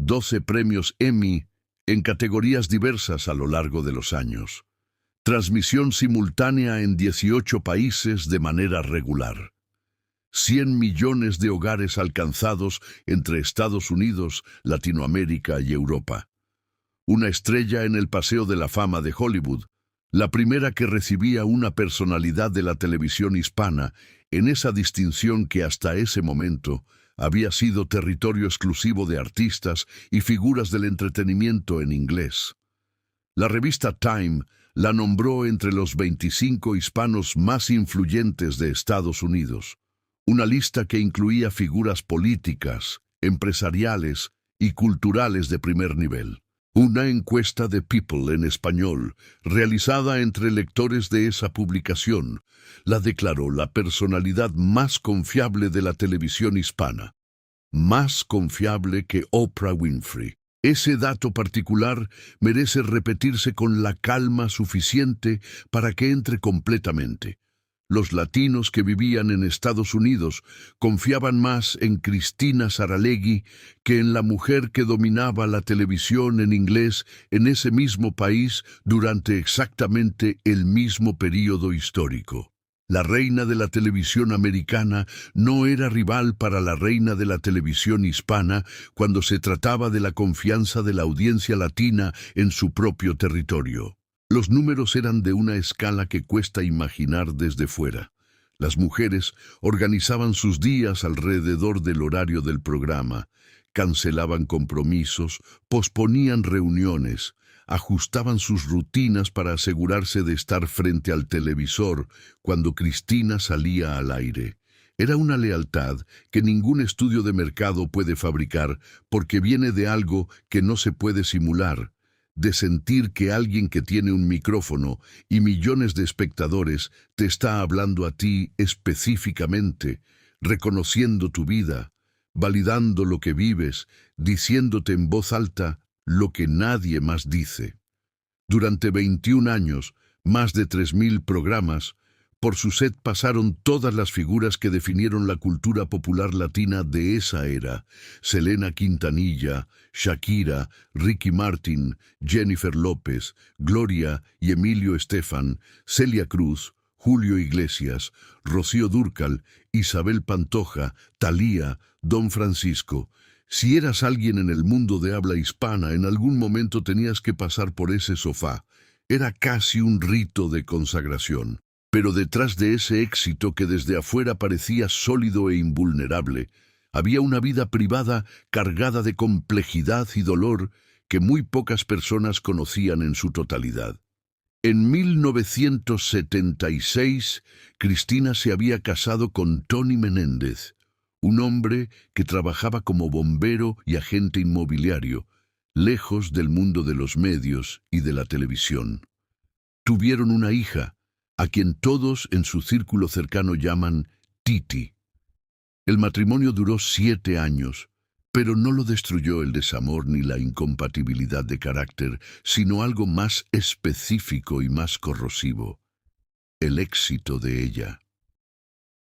12 premios Emmy en categorías diversas a lo largo de los años. Transmisión simultánea en 18 países de manera regular. 100 millones de hogares alcanzados entre Estados Unidos, Latinoamérica y Europa. Una estrella en el Paseo de la Fama de Hollywood, la primera que recibía una personalidad de la televisión hispana en esa distinción que hasta ese momento había sido territorio exclusivo de artistas y figuras del entretenimiento en inglés. La revista Time la nombró entre los 25 hispanos más influyentes de Estados Unidos, una lista que incluía figuras políticas, empresariales y culturales de primer nivel. Una encuesta de People en español, realizada entre lectores de esa publicación, la declaró la personalidad más confiable de la televisión hispana. Más confiable que Oprah Winfrey. Ese dato particular merece repetirse con la calma suficiente para que entre completamente. Los latinos que vivían en Estados Unidos confiaban más en Cristina Saralegui que en la mujer que dominaba la televisión en inglés en ese mismo país durante exactamente el mismo período histórico. La reina de la televisión americana no era rival para la reina de la televisión hispana cuando se trataba de la confianza de la audiencia latina en su propio territorio. Los números eran de una escala que cuesta imaginar desde fuera. Las mujeres organizaban sus días alrededor del horario del programa, cancelaban compromisos, posponían reuniones, ajustaban sus rutinas para asegurarse de estar frente al televisor cuando Cristina salía al aire. Era una lealtad que ningún estudio de mercado puede fabricar porque viene de algo que no se puede simular, de sentir que alguien que tiene un micrófono y millones de espectadores te está hablando a ti específicamente, reconociendo tu vida, validando lo que vives, diciéndote en voz alta lo que nadie más dice. Durante 21 años, más de 3.000 programas, por su set pasaron todas las figuras que definieron la cultura popular latina de esa era: Selena Quintanilla, Shakira, Ricky Martin, Jennifer López, Gloria y Emilio Estefan, Celia Cruz, Julio Iglesias, Rocío Dúrcal, Isabel Pantoja, Thalía, Don Francisco. Si eras alguien en el mundo de habla hispana, en algún momento tenías que pasar por ese sofá. Era casi un rito de consagración. Pero detrás de ese éxito que desde afuera parecía sólido e invulnerable, había una vida privada cargada de complejidad y dolor que muy pocas personas conocían en su totalidad. En 1976, Cristina se había casado con Tony Menéndez, un hombre que trabajaba como bombero y agente inmobiliario, lejos del mundo de los medios y de la televisión. Tuvieron una hija, a quien todos en su círculo cercano llaman Titi. El matrimonio duró 7 años, pero no lo destruyó el desamor ni la incompatibilidad de carácter, sino algo más específico y más corrosivo: el éxito de ella.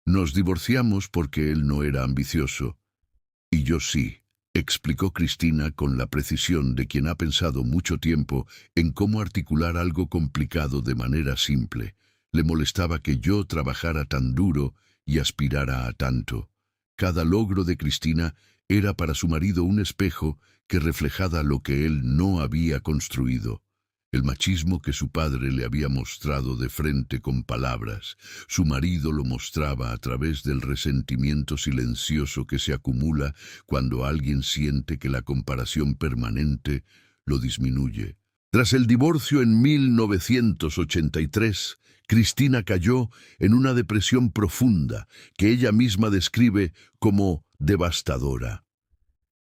Nos divorciamos porque él no era ambicioso, y yo sí, explicó Cristina con la precisión de quien ha pensado mucho tiempo en cómo articular algo complicado de manera simple. Le molestaba que yo trabajara tan duro y aspirara a tanto. Cada logro de Cristina era para su marido un espejo que reflejaba lo que él no había construido. El machismo que su padre le había mostrado de frente con palabras, su marido lo mostraba a través del resentimiento silencioso que se acumula cuando alguien siente que la comparación permanente lo disminuye. Tras el divorcio en 1983, Cristina cayó en una depresión profunda que ella misma describe como devastadora.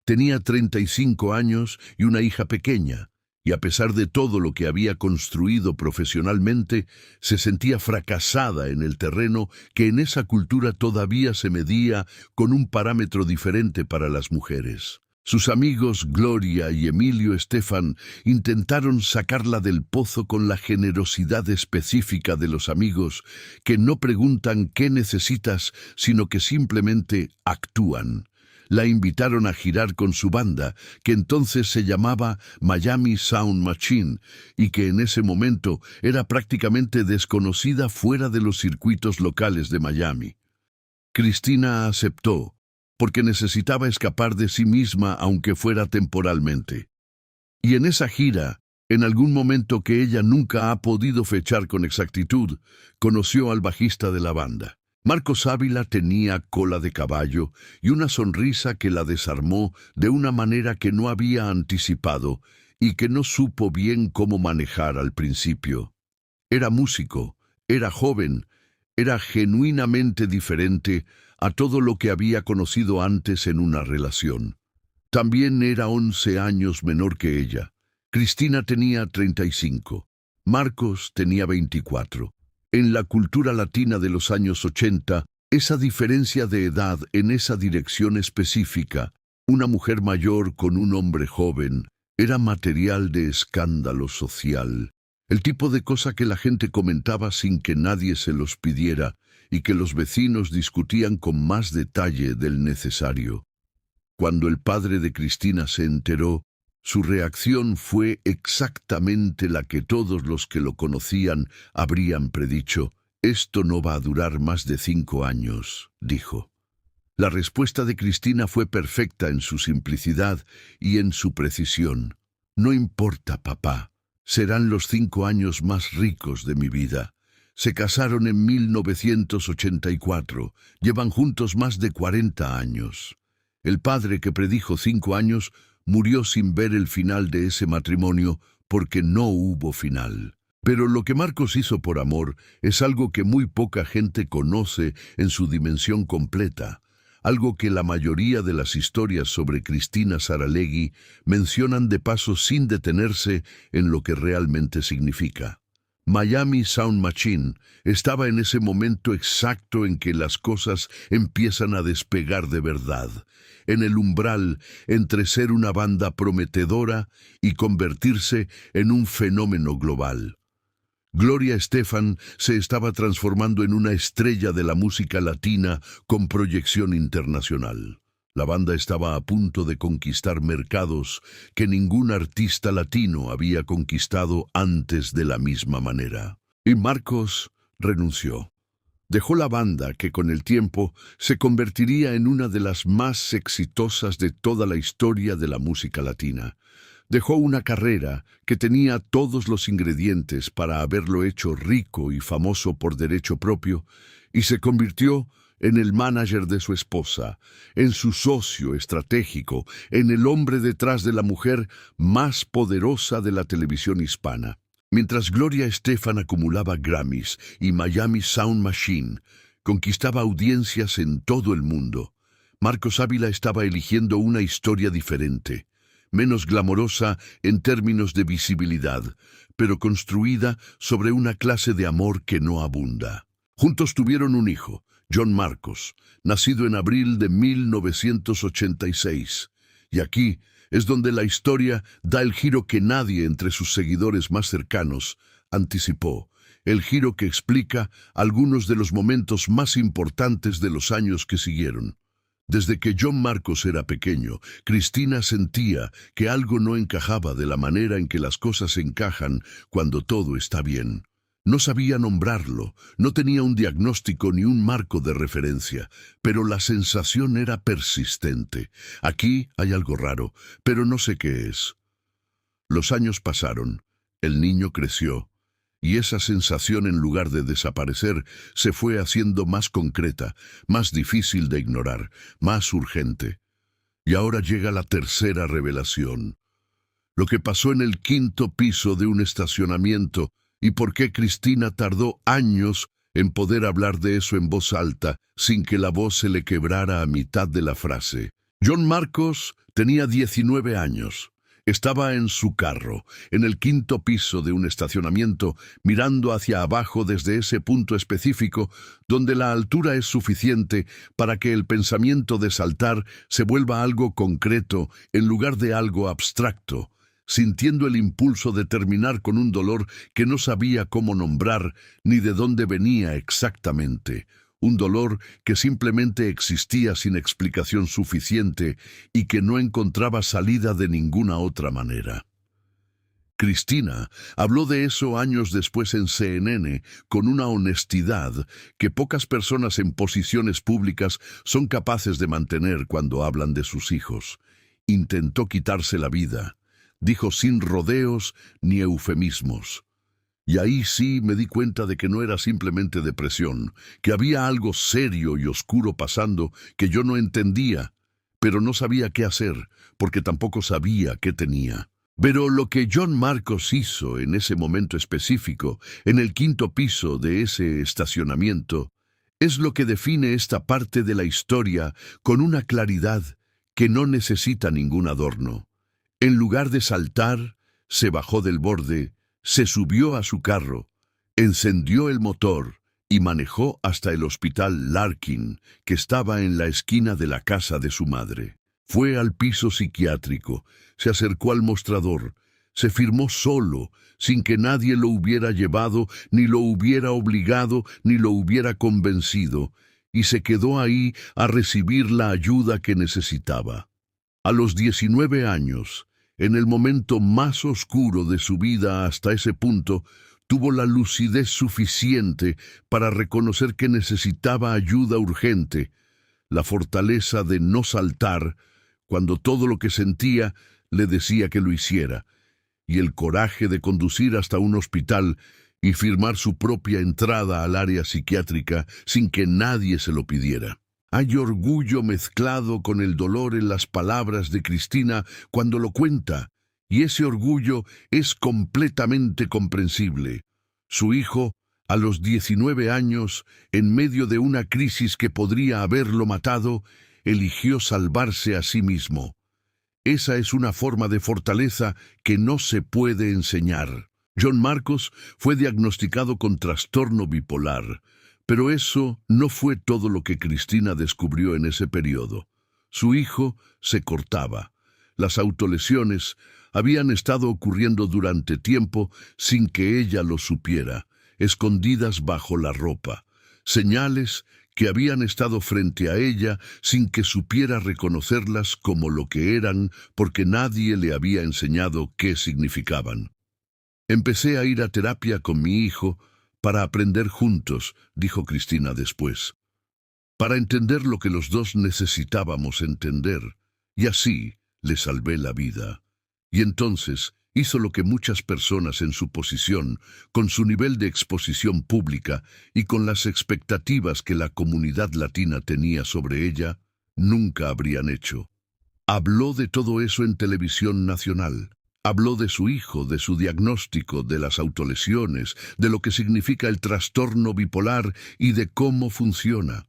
Tenía 35 años y una hija pequeña, y a pesar de todo lo que había construido profesionalmente, se sentía fracasada en el terreno que en esa cultura todavía se medía con un parámetro diferente para las mujeres. Sus amigos Gloria y Emilio Estefan intentaron sacarla del pozo con la generosidad específica de los amigos que no preguntan qué necesitas, sino que simplemente actúan. La invitaron a girar con su banda, que entonces se llamaba Miami Sound Machine, y que en ese momento era prácticamente desconocida fuera de los circuitos locales de Miami. Cristina aceptó, porque necesitaba escapar de sí misma aunque fuera temporalmente. Y en esa gira, en algún momento que ella nunca ha podido fechar con exactitud, conoció al bajista de la banda. Marcos Ávila tenía cola de caballo y una sonrisa que la desarmó de una manera que no había anticipado y que no supo bien cómo manejar al principio. Era músico, era joven, era genuinamente diferente a todo lo que había conocido antes en una relación. También era 11 años menor que ella, Cristina tenía 35. Marcos tenía 24. En la cultura latina de los años 80, esa diferencia de edad en esa dirección específica, una mujer mayor con un hombre joven, era material de escándalo social. El tipo de cosa que la gente comentaba sin que nadie se los pidiera y que los vecinos discutían con más detalle del necesario. Cuando el padre de Cristina se enteró, su reacción fue exactamente la que todos los que lo conocían habrían predicho. «Esto no va a durar más de 5 años», dijo. La respuesta de Cristina fue perfecta en su simplicidad y en su precisión. «No importa, papá. Serán los 5 años más ricos de mi vida. Se casaron en 1984. Llevan juntos más de 40 años. El padre que predijo 5 años murió sin ver el final de ese matrimonio porque no hubo final. Pero lo que Marcos hizo por amor es algo que muy poca gente conoce en su dimensión completa, algo que la mayoría de las historias sobre Cristina Saralegui mencionan de paso sin detenerse en lo que realmente significa. Miami Sound Machine estaba en ese momento exacto en que las cosas empiezan a despegar de verdad, en el umbral entre ser una banda prometedora y convertirse en un fenómeno global. Gloria Estefan se estaba transformando en una estrella de la música latina con proyección internacional. La banda estaba a punto de conquistar mercados que ningún artista latino había conquistado antes de la misma manera. Y Marcos renunció. Dejó la banda que con el tiempo se convertiría en una de las más exitosas de toda la historia de la música latina. Dejó una carrera que tenía todos los ingredientes para haberlo hecho rico y famoso por derecho propio, y se convirtió en el manager de su esposa, en su socio estratégico, en el hombre detrás de la mujer más poderosa de la televisión hispana. Mientras Gloria Estefan acumulaba Grammys y Miami Sound Machine conquistaba audiencias en todo el mundo, Marcos Ávila estaba eligiendo una historia diferente, menos glamorosa en términos de visibilidad, pero construida sobre una clase de amor que no abunda. Juntos tuvieron un hijo, John Marcos, nacido en abril de 1986, y aquí es donde la historia da el giro que nadie entre sus seguidores más cercanos anticipó, el giro que explica algunos de los momentos más importantes de los años que siguieron. Desde que John Marcos era pequeño, Cristina sentía que algo no encajaba de la manera en que las cosas encajan cuando todo está bien. No sabía nombrarlo, no tenía un diagnóstico ni un marco de referencia, pero la sensación era persistente. Aquí hay algo raro, pero no sé qué es. Los años pasaron, el niño creció, y esa sensación, en lugar de desaparecer, se fue haciendo más concreta, más difícil de ignorar, más urgente. Y ahora llega la tercera revelación. Lo que pasó en el 5º piso de un estacionamiento y por qué Cristina tardó años en poder hablar de eso en voz alta, sin que la voz se le quebrara a mitad de la frase. John Marcos tenía 19 años. Estaba en su carro, en el 5º piso de un estacionamiento, mirando hacia abajo desde ese punto específico donde la altura es suficiente para que el pensamiento de saltar se vuelva algo concreto en lugar de algo abstracto, sintiendo el impulso de terminar con un dolor que no sabía cómo nombrar ni de dónde venía exactamente. Un dolor que simplemente existía sin explicación suficiente y que no encontraba salida de ninguna otra manera. Cristina habló de eso años después en CNN con una honestidad que pocas personas en posiciones públicas son capaces de mantener cuando hablan de sus hijos. Intentó quitarse la vida, dijo sin rodeos ni eufemismos. Y ahí sí me di cuenta de que no era simplemente depresión, que había algo serio y oscuro pasando que yo no entendía, pero no sabía qué hacer, porque tampoco sabía qué tenía. Pero lo que John Marcos hizo en ese momento específico, en el 5º piso de ese estacionamiento, es lo que define esta parte de la historia con una claridad que no necesita ningún adorno. En lugar de saltar, se bajó del borde, se subió a su carro, encendió el motor y manejó hasta el hospital Larkin, que estaba en la esquina de la casa de su madre. Fue al piso psiquiátrico, se acercó al mostrador, se firmó solo, sin que nadie lo hubiera llevado, ni lo hubiera obligado, ni lo hubiera convencido, y se quedó ahí a recibir la ayuda que necesitaba. A los 19 años, en el momento más oscuro de su vida hasta ese punto, tuvo la lucidez suficiente para reconocer que necesitaba ayuda urgente, la fortaleza de no saltar cuando todo lo que sentía le decía que lo hiciera, y el coraje de conducir hasta un hospital y firmar su propia entrada al área psiquiátrica sin que nadie se lo pidiera. Hay orgullo mezclado con el dolor en las palabras de Cristina cuando lo cuenta, y ese orgullo es completamente comprensible. Su hijo, a los 19 años, en medio de una crisis que podría haberlo matado, eligió salvarse a sí mismo. Esa es una forma de fortaleza que no se puede enseñar. John Marcos fue diagnosticado con trastorno bipolar, pero eso no fue todo lo que Cristina descubrió en ese periodo. Su hijo se cortaba. Las autolesiones habían estado ocurriendo durante tiempo sin que ella lo supiera, escondidas bajo la ropa. Señales que habían estado frente a ella sin que supiera reconocerlas como lo que eran porque nadie le había enseñado qué significaban. Empecé a ir a terapia con mi hijo para aprender juntos, dijo Cristina después, para entender lo que los dos necesitábamos entender, y así le salvé la vida. Y entonces hizo lo que muchas personas en su posición, con su nivel de exposición pública y con las expectativas que la comunidad latina tenía sobre ella, nunca habrían hecho. Habló de todo eso en televisión nacional. Habló de su hijo, de su diagnóstico, de las autolesiones, de lo que significa el trastorno bipolar y de cómo funciona.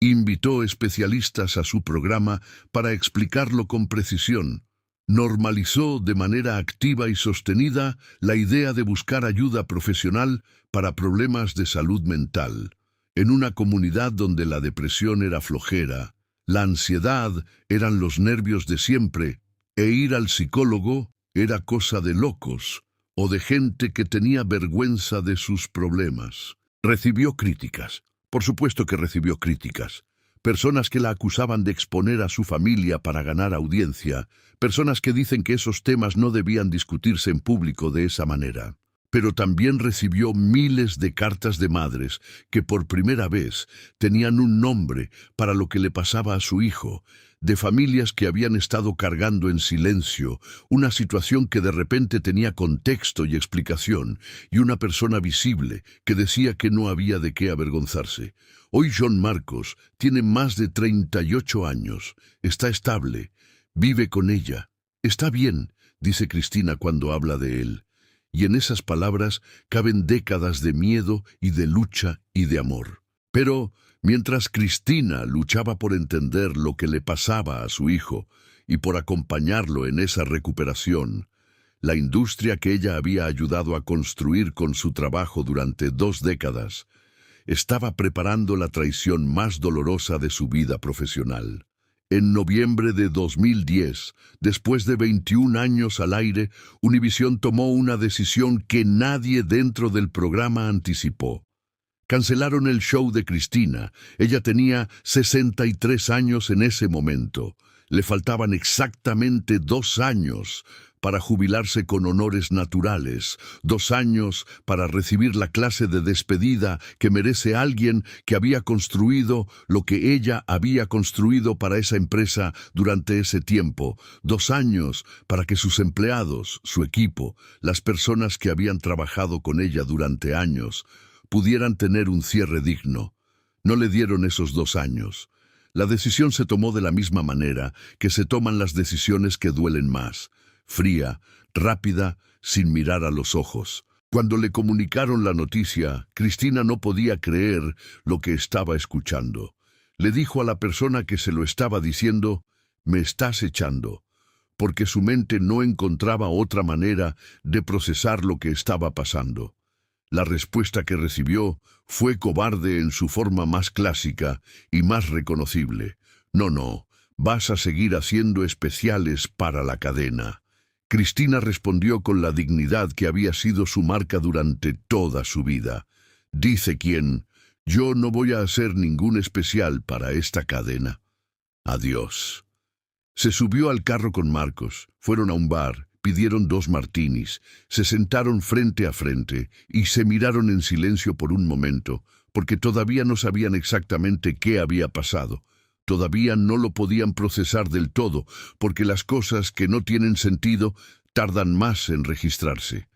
Invitó especialistas a su programa para explicarlo con precisión. Normalizó de manera activa y sostenida la idea de buscar ayuda profesional para problemas de salud mental, en una comunidad donde la depresión era flojera, la ansiedad eran los nervios de siempre, e ir al psicólogo era cosa de locos o de gente que tenía vergüenza de sus problemas. Recibió críticas. Por supuesto que recibió críticas. Personas que la acusaban de exponer a su familia para ganar audiencia. Personas que dicen que esos temas no debían discutirse en público de esa manera. Pero también recibió miles de cartas de madres que por primera vez tenían un nombre para lo que le pasaba a su hijo, de familias que habían estado cargando en silencio una situación que de repente tenía contexto y explicación, y una persona visible que decía que no había de qué avergonzarse. Hoy John Marcos tiene más de 38 años, está estable, vive con ella. Está bien, dice Cristina cuando habla de él. Y en esas palabras caben décadas de miedo y de lucha y de amor. Pero mientras Cristina luchaba por entender lo que le pasaba a su hijo y por acompañarlo en esa recuperación, la industria que ella había ayudado a construir con su trabajo durante 2 décadas estaba preparando la traición más dolorosa de su vida profesional. En noviembre de 2010, después de 21 años al aire, Univisión tomó una decisión que nadie dentro del programa anticipó. Cancelaron el show de Cristina. Ella tenía 63 años en ese momento. Le faltaban exactamente 2 años para jubilarse con honores naturales, 2 años para recibir la clase de despedida que merece alguien que había construido lo que ella había construido para esa empresa durante ese tiempo, 2 años para que sus empleados, su equipo, las personas que habían trabajado con ella durante años, pudieran tener un cierre digno. No le dieron esos 2 años. La decisión se tomó de la misma manera que se toman las decisiones que duelen más. Fría, rápida, sin mirar a los ojos. Cuando le comunicaron la noticia, Cristina no podía creer lo que estaba escuchando. Le dijo a la persona que se lo estaba diciendo, «Me estás echando». porque su mente no encontraba otra manera de procesar lo que estaba pasando. La respuesta que recibió fue cobarde en su forma más clásica y más reconocible. No, no, vas a seguir haciendo especiales para la cadena. Cristina respondió con la dignidad que había sido su marca durante toda su vida. Dice quién, yo no voy a hacer ningún especial para esta cadena. Adiós. Se subió al carro con Marcos, fueron a un bar, pidieron 2 martinis, se sentaron frente a frente y se miraron en silencio por un momento, porque todavía no sabían exactamente qué había pasado. Todavía no lo podían procesar del todo, porque las cosas que no tienen sentido tardan más en registrarse.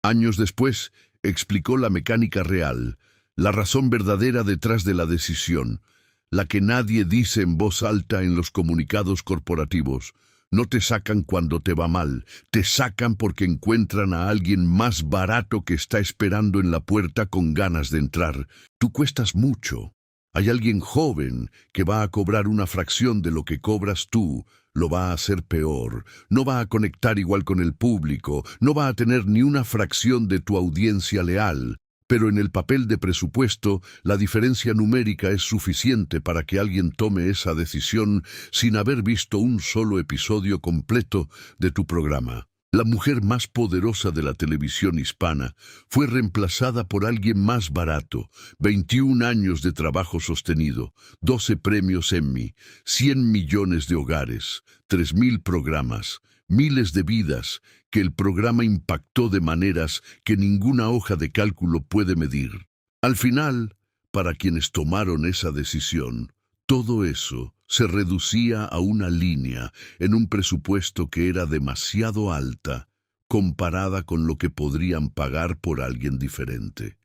Años después, explicó la mecánica real, la razón verdadera detrás de la decisión, la que nadie dice en voz alta en los comunicados corporativos. No te sacan cuando te va mal, te sacan porque encuentran a alguien más barato que está esperando en la puerta con ganas de entrar. Tú cuestas mucho. Hay alguien joven que va a cobrar una fracción de lo que cobras tú, lo va a hacer peor, no va a conectar igual con el público, no va a tener ni una fracción de tu audiencia leal. Pero en el papel de presupuesto, la diferencia numérica es suficiente para que alguien tome esa decisión sin haber visto un solo episodio completo de tu programa. La mujer más poderosa de la televisión hispana fue reemplazada por alguien más barato, 21 años de trabajo sostenido, 12 premios Emmy, 100 millones de hogares, 3.000 programas, miles de vidas que el programa impactó de maneras que ninguna hoja de cálculo puede medir. Al final, para quienes tomaron esa decisión, todo eso se reducía a una línea en un presupuesto que era demasiado alta comparada con lo que podrían pagar por alguien diferente.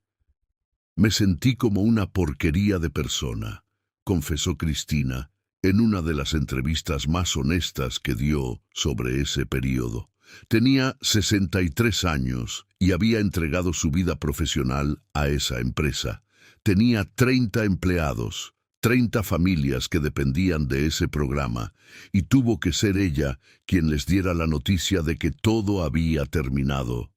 Me sentí como una porquería de persona, confesó Cristina en una de las entrevistas más honestas que dio sobre ese periodo. Tenía 63 años y había entregado su vida profesional a esa empresa. Tenía 30 empleados, 30 familias que dependían de ese programa, y tuvo que ser ella quien les diera la noticia de que todo había terminado.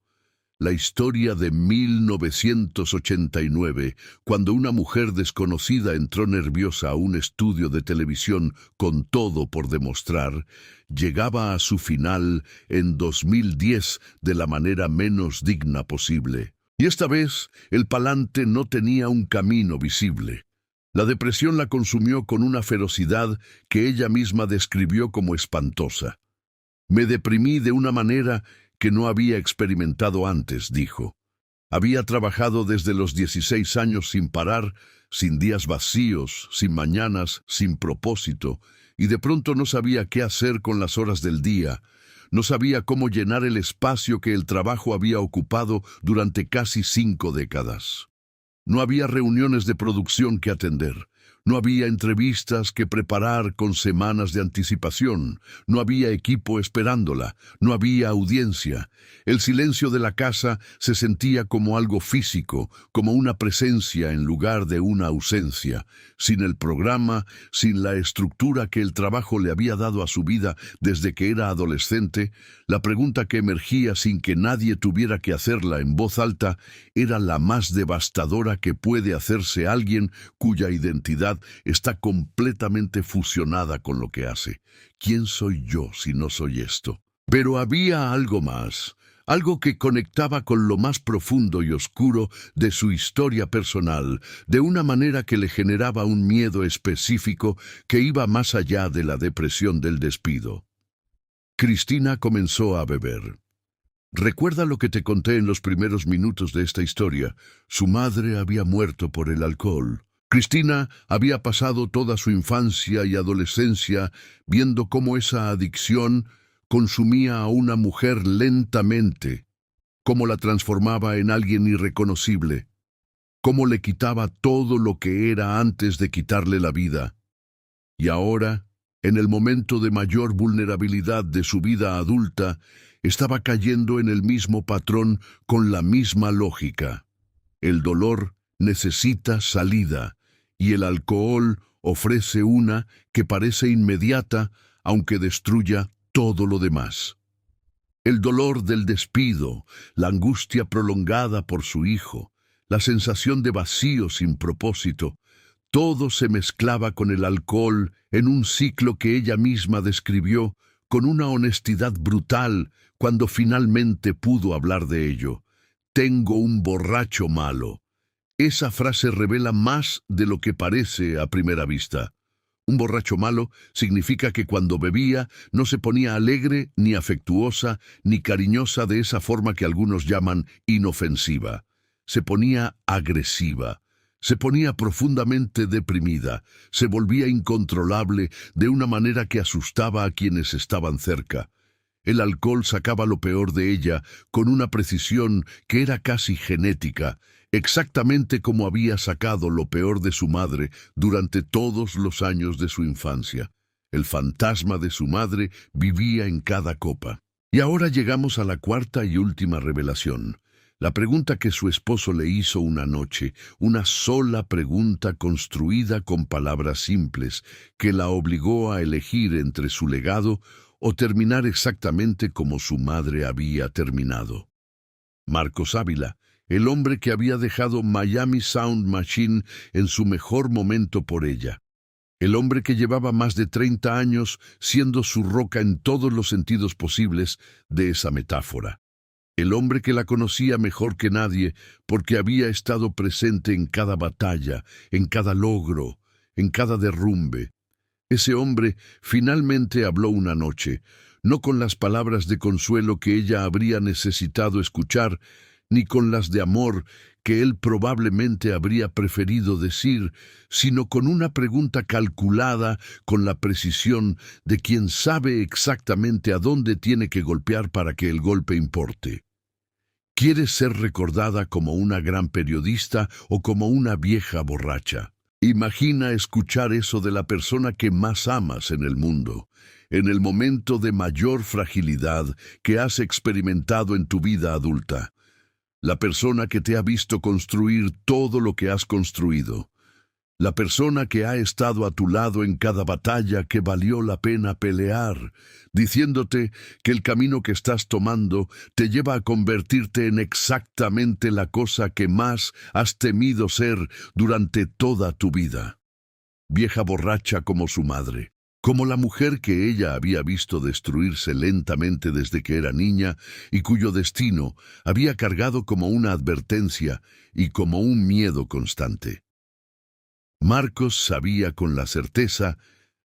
La historia de 1989, cuando una mujer desconocida entró nerviosa a un estudio de televisión con todo por demostrar, llegaba a su final en 2010 de la manera menos digna posible. Y esta vez, el Palante no tenía un camino visible. La depresión la consumió con una ferocidad que ella misma describió como espantosa. Me deprimí de una manera que no había experimentado antes, dijo. Había trabajado desde los 16 años sin parar, sin días vacíos, sin mañanas, sin propósito, y de pronto no sabía qué hacer con las horas del día. No sabía cómo llenar el espacio que el trabajo había ocupado durante casi 5 décadas. No había reuniones de producción que atender. No había entrevistas que preparar con semanas de anticipación. No había equipo esperándola. No había audiencia. El silencio de la casa se sentía como algo físico, como una presencia en lugar de una ausencia. Sin el programa, sin la estructura que el trabajo le había dado a su vida desde que era adolescente, la pregunta que emergía sin que nadie tuviera que hacerla en voz alta era la más devastadora que puede hacerse alguien cuya identidad está completamente fusionada con lo que hace. ¿Quién soy yo si no soy esto? Pero había algo más, algo que conectaba con lo más profundo y oscuro de su historia personal, de una manera que le generaba un miedo específico que iba más allá de la depresión del despido. Cristina comenzó a beber. Recuerda lo que te conté en los primeros minutos de esta historia. Su madre había muerto por el alcohol. Cristina había pasado toda su infancia y adolescencia viendo cómo esa adicción consumía a una mujer lentamente, cómo la transformaba en alguien irreconocible, cómo le quitaba todo lo que era antes de quitarle la vida. Y ahora, en el momento de mayor vulnerabilidad de su vida adulta, estaba cayendo en el mismo patrón con la misma lógica. El dolor necesita salida, y el alcohol ofrece una que parece inmediata, aunque destruya todo lo demás. El dolor del despido, la angustia prolongada por su hijo, la sensación de vacío sin propósito, todo se mezclaba con el alcohol en un ciclo que ella misma describió con una honestidad brutal cuando finalmente pudo hablar de ello. Tengo un borracho malo. Esa frase revela más de lo que parece a primera vista. Un borracho malo significa que cuando bebía no se ponía alegre, ni afectuosa, ni cariñosa de esa forma que algunos llaman inofensiva. Se ponía agresiva, se ponía profundamente deprimida, se volvía incontrolable de una manera que asustaba a quienes estaban cerca. El alcohol sacaba lo peor de ella con una precisión que era casi genética, exactamente como había sacado lo peor de su madre durante todos los años de su infancia. El fantasma de su madre vivía en cada copa. Y ahora llegamos a la cuarta y última revelación. La pregunta que su esposo le hizo una noche, una sola pregunta construida con palabras simples, que la obligó a elegir entre su legado o terminar exactamente como su madre había terminado. Marcos Ávila, el hombre que había dejado Miami Sound Machine en su mejor momento por ella. El hombre que llevaba más de 30 años siendo su roca en todos los sentidos posibles de esa metáfora. El hombre que la conocía mejor que nadie porque había estado presente en cada batalla, en cada logro, en cada derrumbe. Ese hombre finalmente habló una noche, no con las palabras de consuelo que ella habría necesitado escuchar, ni con las de amor que él probablemente habría preferido decir, sino con una pregunta calculada con la precisión de quien sabe exactamente a dónde tiene que golpear para que el golpe importe. ¿Quieres ser recordada como una gran periodista o como una vieja borracha? Imagina escuchar eso de la persona que más amas en el mundo, en el momento de mayor fragilidad que has experimentado en tu vida adulta. La persona que te ha visto construir todo lo que has construido. La persona que ha estado a tu lado en cada batalla que valió la pena pelear, diciéndote que el camino que estás tomando te lleva a convertirte en exactamente la cosa que más has temido ser durante toda tu vida. Vieja borracha como su madre, como la mujer que ella había visto destruirse lentamente desde que era niña y cuyo destino había cargado como una advertencia y como un miedo constante. Marcos sabía con la certeza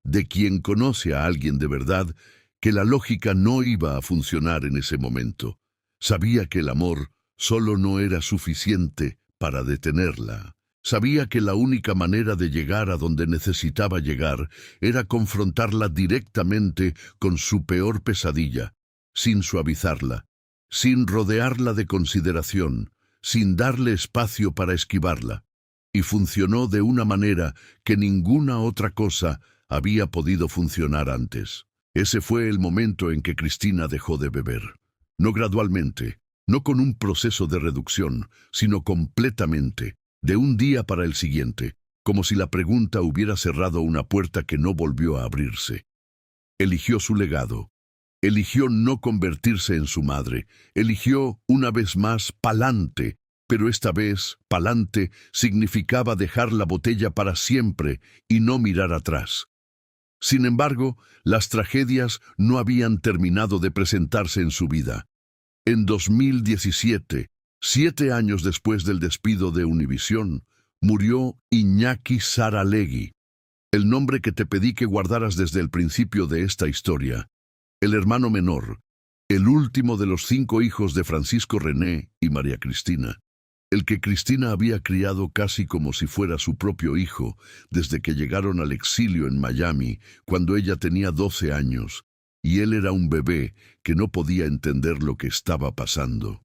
de quien conoce a alguien de verdad que la lógica no iba a funcionar en ese momento. Sabía que el amor solo no era suficiente para detenerla. Sabía que la única manera de llegar a donde necesitaba llegar era confrontarla directamente con su peor pesadilla, sin suavizarla, sin rodearla de consideración, sin darle espacio para esquivarla. Y funcionó de una manera que ninguna otra cosa había podido funcionar antes. Ese fue el momento en que Cristina dejó de beber. No gradualmente, no con un proceso de reducción, sino completamente, de un día para el siguiente, como si la pregunta hubiera cerrado una puerta que no volvió a abrirse. Eligió su legado. Eligió no convertirse en su madre. Eligió, una vez más, pa'lante. Pero esta vez, pa'lante significaba dejar la botella para siempre y no mirar atrás. Sin embargo, las tragedias no habían terminado de presentarse en su vida. En 2017, 7 años después del despido de Univisión, murió Iñaki Saralegui, el nombre que te pedí que guardaras desde el principio de esta historia, el hermano menor, el último de los 5 hijos de Francisco René y María Cristina. El que Cristina había criado casi como si fuera su propio hijo desde que llegaron al exilio en Miami cuando ella tenía 12 años, y él era un bebé que no podía entender lo que estaba pasando.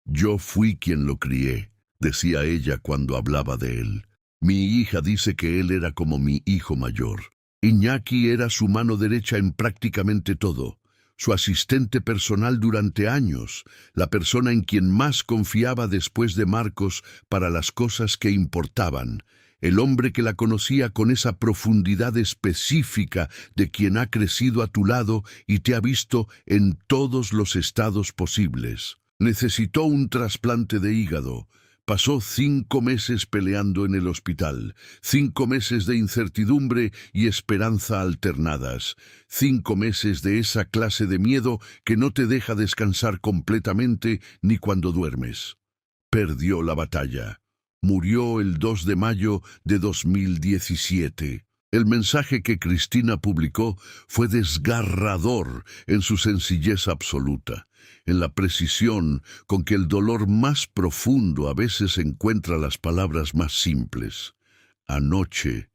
Yo fui quien lo crié, decía ella cuando hablaba de él. Mi hija dice que él era como mi hijo mayor. Iñaki era su mano derecha en prácticamente todo. Su asistente personal durante años, la persona en quien más confiaba después de Marcos para las cosas que importaban. el hombre que la conocía con esa profundidad específica de quien ha crecido a tu lado y te ha visto en todos los estados posibles. Necesitó un trasplante de hígado. Pasó 5 meses peleando en el hospital, 5 meses de incertidumbre y esperanza alternadas, 5 meses de esa clase de miedo que no te deja descansar completamente ni cuando duermes. Perdió la batalla. Murió el 2 de mayo de 2017. El mensaje que Cristina publicó fue desgarrador en su sencillez absoluta, en la precisión con que el dolor más profundo a veces encuentra las palabras más simples. Anoche,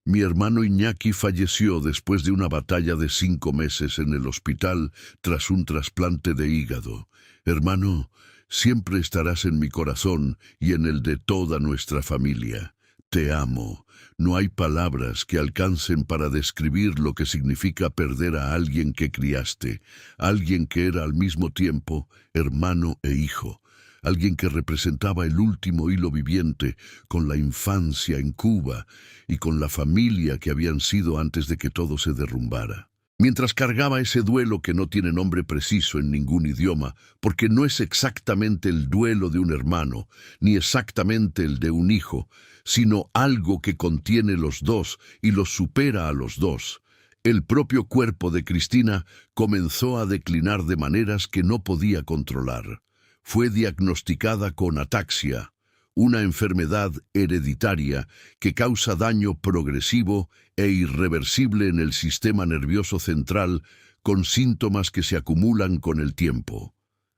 mi hermano Iñaki falleció después de una batalla de 5 meses en el hospital tras un trasplante de hígado. Hermano, siempre estarás en mi corazón y en el de toda nuestra familia. Te amo. No hay palabras que alcancen para describir lo que significa perder a alguien que criaste, alguien que era al mismo tiempo hermano e hijo, alguien que representaba el último hilo viviente con la infancia en Cuba y con la familia que habían sido antes de que todo se derrumbara. Mientras cargaba ese duelo que no tiene nombre preciso en ningún idioma, porque no es exactamente el duelo de un hermano, ni exactamente el de un hijo, sino algo que contiene los dos y los supera a los dos, el propio cuerpo de Cristina comenzó a declinar de maneras que no podía controlar. Fue diagnosticada con ataxia, una enfermedad hereditaria que causa daño progresivo e irreversible en el sistema nervioso central, con síntomas que se acumulan con el tiempo.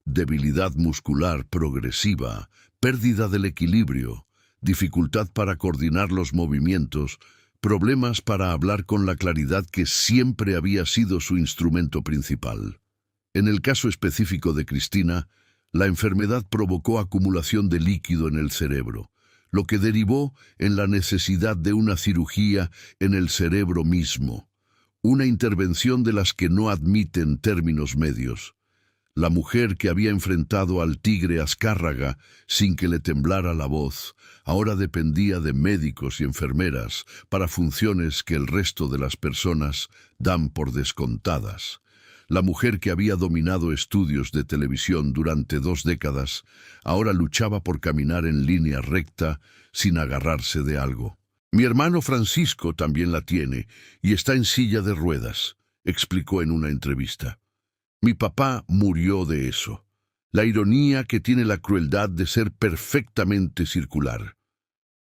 Debilidad muscular progresiva, pérdida del equilibrio, dificultad para coordinar los movimientos, problemas para hablar con la claridad que siempre había sido su instrumento principal. En el caso específico de Cristina, la enfermedad provocó acumulación de líquido en el cerebro, lo que derivó en la necesidad de una cirugía en el cerebro mismo, una intervención de las que no admiten términos medios. La mujer que había enfrentado al tigre Azcárraga sin que le temblara la voz, ahora dependía de médicos y enfermeras para funciones que el resto de las personas dan por descontadas. La mujer que había dominado estudios de televisión durante 2 décadas, ahora luchaba por caminar en línea recta sin agarrarse de algo. Mi hermano Francisco también la tiene y está en silla de ruedas, explicó en una entrevista. Mi papá murió de eso. La ironía que tiene la crueldad de ser perfectamente circular.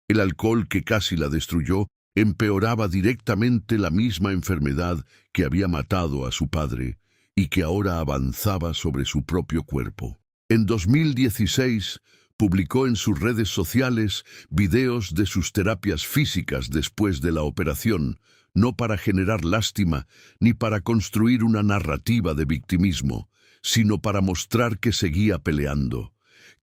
El alcohol que casi la destruyó empeoraba directamente la misma enfermedad que había matado a su padre y que ahora avanzaba sobre su propio cuerpo. En 2016 publicó en sus redes sociales videos de sus terapias físicas después de la operación, no para generar lástima ni para construir una narrativa de victimismo, sino para mostrar que seguía peleando,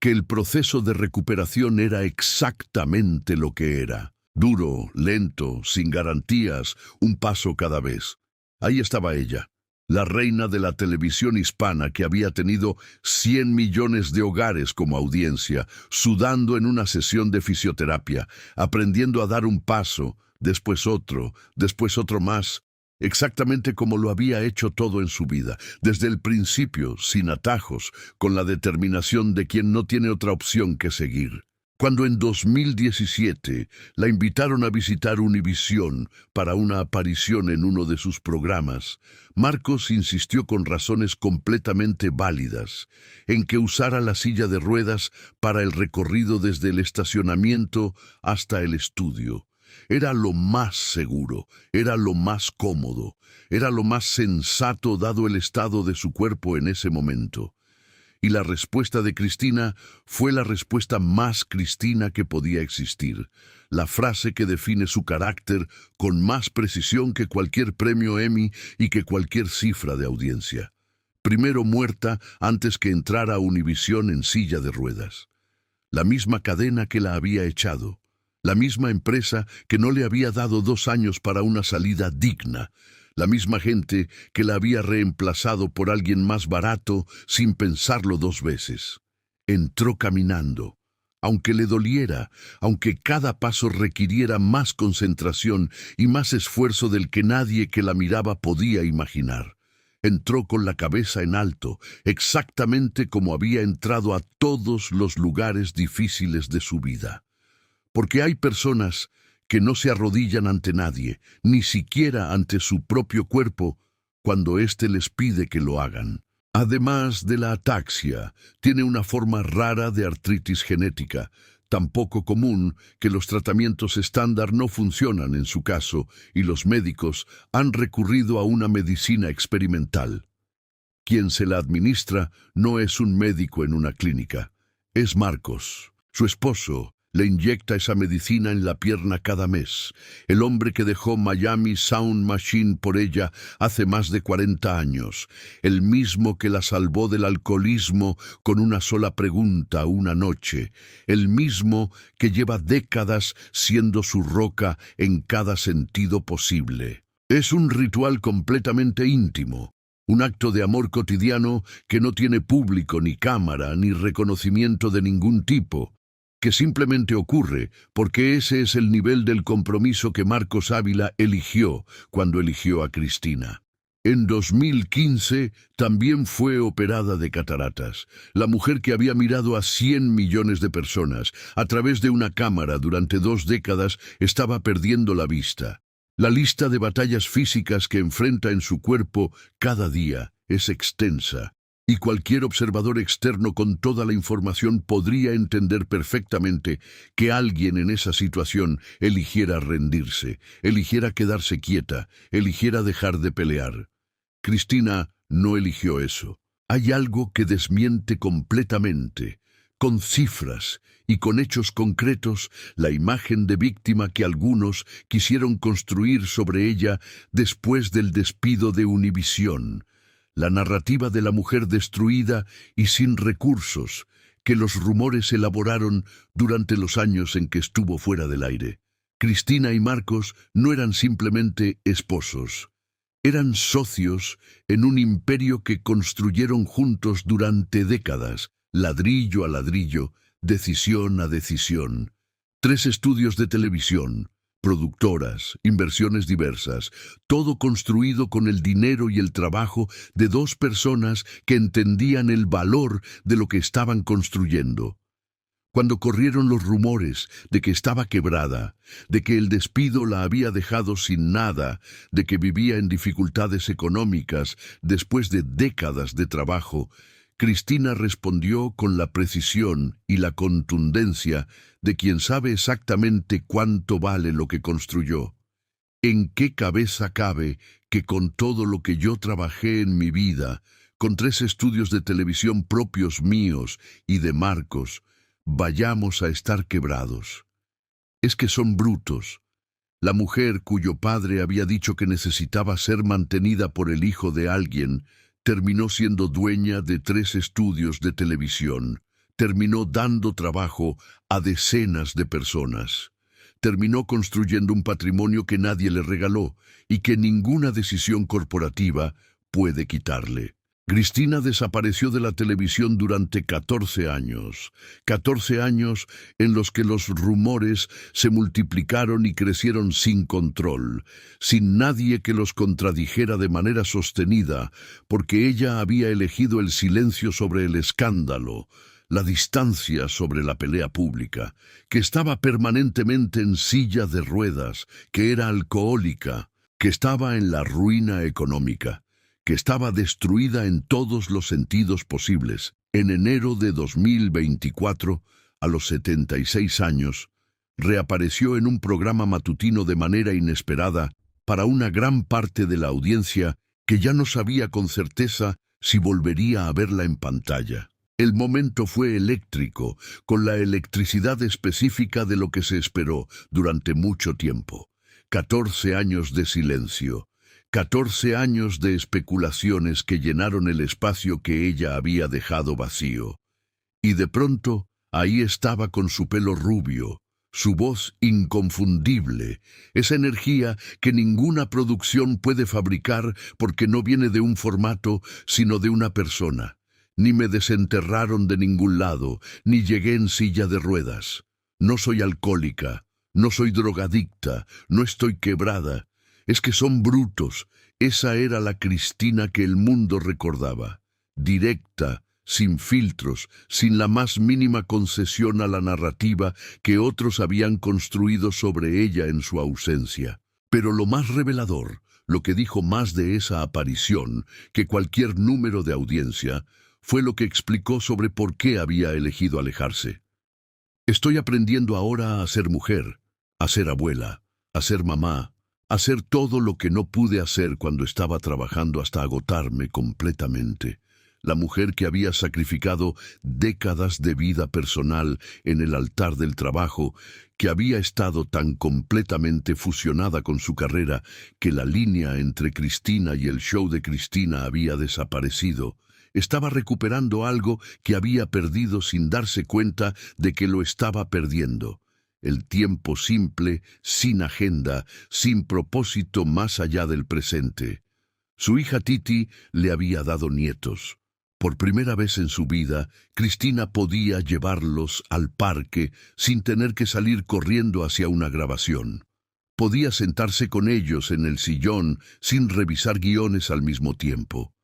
que el proceso de recuperación era exactamente lo que era, duro, lento, sin garantías, un paso cada vez. Ahí estaba ella, la reina de la televisión hispana que había tenido 100 millones de hogares como audiencia, sudando en una sesión de fisioterapia, aprendiendo a dar un paso, después otro más, exactamente como lo había hecho todo en su vida, desde el principio, sin atajos, con la determinación de quien no tiene otra opción que seguir. Cuando en 2017 la invitaron a visitar Univisión para una aparición en uno de sus programas, Marcos insistió con razones completamente válidas en que usara la silla de ruedas para el recorrido desde el estacionamiento hasta el estudio. Era lo más seguro, era lo más cómodo, era lo más sensato dado el estado de su cuerpo en ese momento. Y la respuesta de Cristina fue la respuesta más Cristina que podía existir, la frase que define su carácter con más precisión que cualquier premio Emmy y que cualquier cifra de audiencia. Primero muerta antes que entrara a Univisión en silla de ruedas. La misma cadena que la había echado. La misma empresa que no le había dado 2 años para una salida digna. La misma gente que la había reemplazado por alguien más barato sin pensarlo 2 veces. Entró caminando, aunque le doliera, aunque cada paso requiriera más concentración y más esfuerzo del que nadie que la miraba podía imaginar. Entró con la cabeza en alto, exactamente como había entrado a todos los lugares difíciles de su vida. Porque hay personas que no se arrodillan ante nadie, ni siquiera ante su propio cuerpo, cuando éste les pide que lo hagan. Además de la ataxia, tiene una forma rara de artritis genética, tan poco común que los tratamientos estándar no funcionan en su caso y los médicos han recurrido a una medicina experimental. Quien se la administra no es un médico en una clínica, es Marcos, su esposo. Le inyecta esa medicina en la pierna cada mes. El hombre que dejó Miami Sound Machine por ella hace más de 40 años. El mismo que la salvó del alcoholismo con una sola pregunta una noche. El mismo que lleva décadas siendo su roca en cada sentido posible. Es un ritual completamente íntimo. Un acto de amor cotidiano que no tiene público, ni cámara, ni reconocimiento de ningún tipo, que simplemente ocurre porque ese es el nivel del compromiso que Marcos Ávila eligió cuando eligió a Cristina. En 2015 también fue operada de cataratas. La mujer que había mirado a 100 millones de personas a través de una cámara durante 2 décadas estaba perdiendo la vista. La lista de batallas físicas que enfrenta en su cuerpo cada día es extensa. Y cualquier observador externo con toda la información podría entender perfectamente que alguien en esa situación eligiera rendirse, eligiera quedarse quieta, eligiera dejar de pelear. Cristina no eligió eso. Hay algo que desmiente completamente, con cifras y con hechos concretos, la imagen de víctima que algunos quisieron construir sobre ella después del despido de Univisión. La narrativa de la mujer destruida y sin recursos que los rumores elaboraron durante los años en que estuvo fuera del aire. Cristina y Marcos no eran simplemente esposos, eran socios en un imperio que construyeron juntos durante décadas, ladrillo a ladrillo, decisión a decisión. 3 estudios de televisión, productoras, inversiones diversas, todo construido con el dinero y el trabajo de 2 personas que entendían el valor de lo que estaban construyendo. Cuando corrieron los rumores de que estaba quebrada, de que el despido la había dejado sin nada, de que vivía en dificultades económicas después de décadas de trabajo, Cristina respondió con la precisión y la contundencia de quien sabe exactamente cuánto vale lo que construyó. ¿En qué cabeza cabe que con todo lo que yo trabajé en mi vida, con 3 estudios de televisión propios míos y de Marcos, vayamos a estar quebrados? Es que son brutos. La mujer cuyo padre había dicho que necesitaba ser mantenida por el hijo de alguien, terminó siendo dueña de 3 estudios de televisión. Terminó dando trabajo a decenas de personas. Terminó construyendo un patrimonio que nadie le regaló y que ninguna decisión corporativa puede quitarle. Cristina desapareció de la televisión durante 14 años. 14 años en los que los rumores se multiplicaron y crecieron sin control, sin nadie que los contradijera de manera sostenida, porque ella había elegido el silencio sobre el escándalo, la distancia sobre la pelea pública, que estaba permanentemente en silla de ruedas, que era alcohólica, que estaba en la ruina económica, que estaba destruida en todos los sentidos posibles. En enero de 2024, a los 76 años, reapareció en un programa matutino de manera inesperada para una gran parte de la audiencia que ya no sabía con certeza si volvería a verla en pantalla. El momento fue eléctrico, con la electricidad específica de lo que se esperó durante mucho tiempo. 14 años de silencio. 14 años de especulaciones que llenaron el espacio que ella había dejado vacío. Y de pronto, ahí estaba con su pelo rubio, su voz inconfundible, esa energía que ninguna producción puede fabricar porque no viene de un formato, sino de una persona. ni me desenterraron de ningún lado, ni llegué en silla de ruedas. No soy alcohólica, no soy drogadicta, no estoy quebrada. Es que son brutos. Esa era la Cristina que el mundo recordaba. Directa, sin filtros, sin la más mínima concesión a la narrativa que otros habían construido sobre ella en su ausencia. Pero lo más revelador, lo que dijo más de esa aparición que cualquier número de audiencia, fue lo que explicó sobre por qué había elegido alejarse. Estoy aprendiendo ahora a ser mujer, a ser abuela, a ser mamá, a hacer todo lo que no pude hacer cuando estaba trabajando hasta agotarme completamente. La mujer que había sacrificado décadas de vida personal en el altar del trabajo, que había estado tan completamente fusionada con su carrera que la línea entre Cristina y el show de Cristina había desaparecido, estaba recuperando algo que había perdido sin darse cuenta de que lo estaba perdiendo. El tiempo simple, sin agenda, sin propósito más allá del presente. Su hija Titi le había dado nietos. Por primera vez en su vida, Cristina podía llevarlos al parque sin tener que salir corriendo hacia una grabación. Podía sentarse con ellos en el sillón sin revisar guiones al mismo tiempo.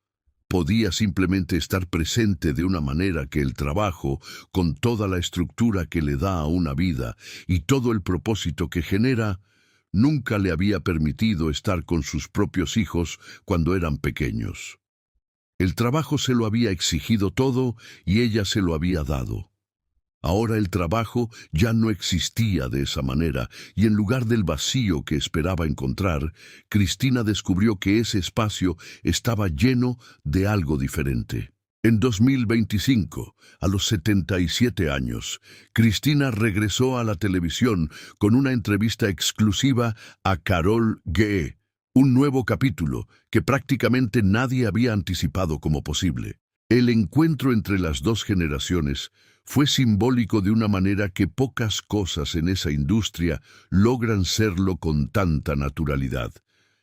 Podía simplemente estar presente de una manera que el trabajo, con toda la estructura que le da a una vida y todo el propósito que genera, nunca le había permitido estar con sus propios hijos cuando eran pequeños. El trabajo se lo había exigido todo y ella se lo había dado. Ahora el trabajo ya no existía de esa manera, y en lugar del vacío que esperaba encontrar, Cristina descubrió que ese espacio estaba lleno de algo diferente. En 2025, a los 77 años, Cristina regresó a la televisión con una entrevista exclusiva a Carol G., un nuevo capítulo que prácticamente nadie había anticipado como posible. El encuentro entre las dos generaciones fue simbólico de una manera que pocas cosas en esa industria logran serlo con tanta naturalidad.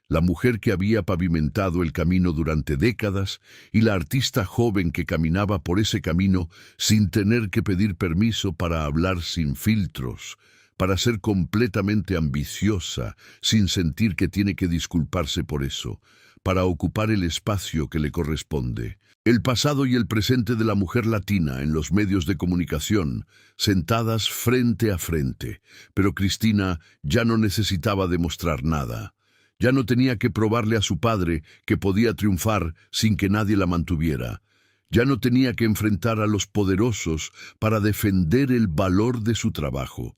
La mujer que había pavimentado el camino durante décadas y la artista joven que caminaba por ese camino sin tener que pedir permiso para hablar sin filtros, para ser completamente ambiciosa, sin sentir que tiene que disculparse por eso, para ocupar el espacio que le corresponde. El pasado y el presente de la mujer latina en los medios de comunicación, sentadas frente a frente. Pero Cristina ya no necesitaba demostrar nada. Ya no tenía que probarle a su padre que podía triunfar sin que nadie la mantuviera. Ya no tenía que enfrentar a los poderosos para defender el valor de su trabajo.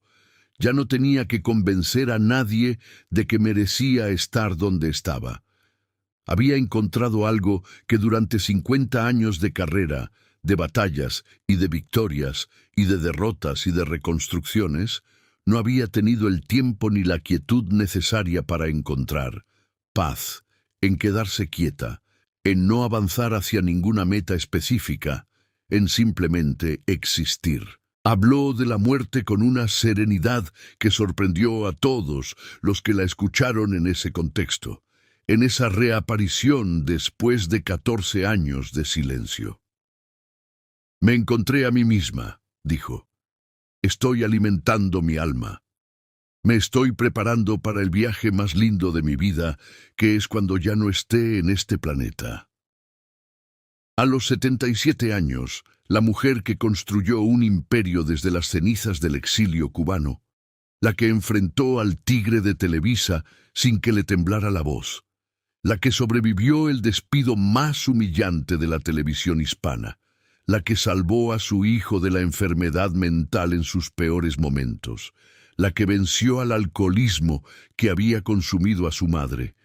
Ya no tenía que convencer a nadie de que merecía estar donde estaba. Había encontrado algo que durante 50 años de carrera, de batallas y de victorias y de derrotas y de reconstrucciones, no había tenido el tiempo ni la quietud necesaria para encontrar: paz, en quedarse quieta, en no avanzar hacia ninguna meta específica, en simplemente existir. Habló de la muerte con una serenidad que sorprendió a todos los que la escucharon en ese contexto, en esa reaparición después de 14 años de silencio. Me encontré a mí misma, dijo. Estoy alimentando mi alma. Me estoy preparando para el viaje más lindo de mi vida, que es cuando ya no esté en este planeta. A los 77 años, la mujer que construyó un imperio desde las cenizas del exilio cubano, la que enfrentó al tigre de Televisa sin que le temblara la voz, la que sobrevivió el despido más humillante de la televisión hispana, la que salvó a su hijo de la enfermedad mental en sus peores momentos, la que venció al alcoholismo que había consumido a su madre.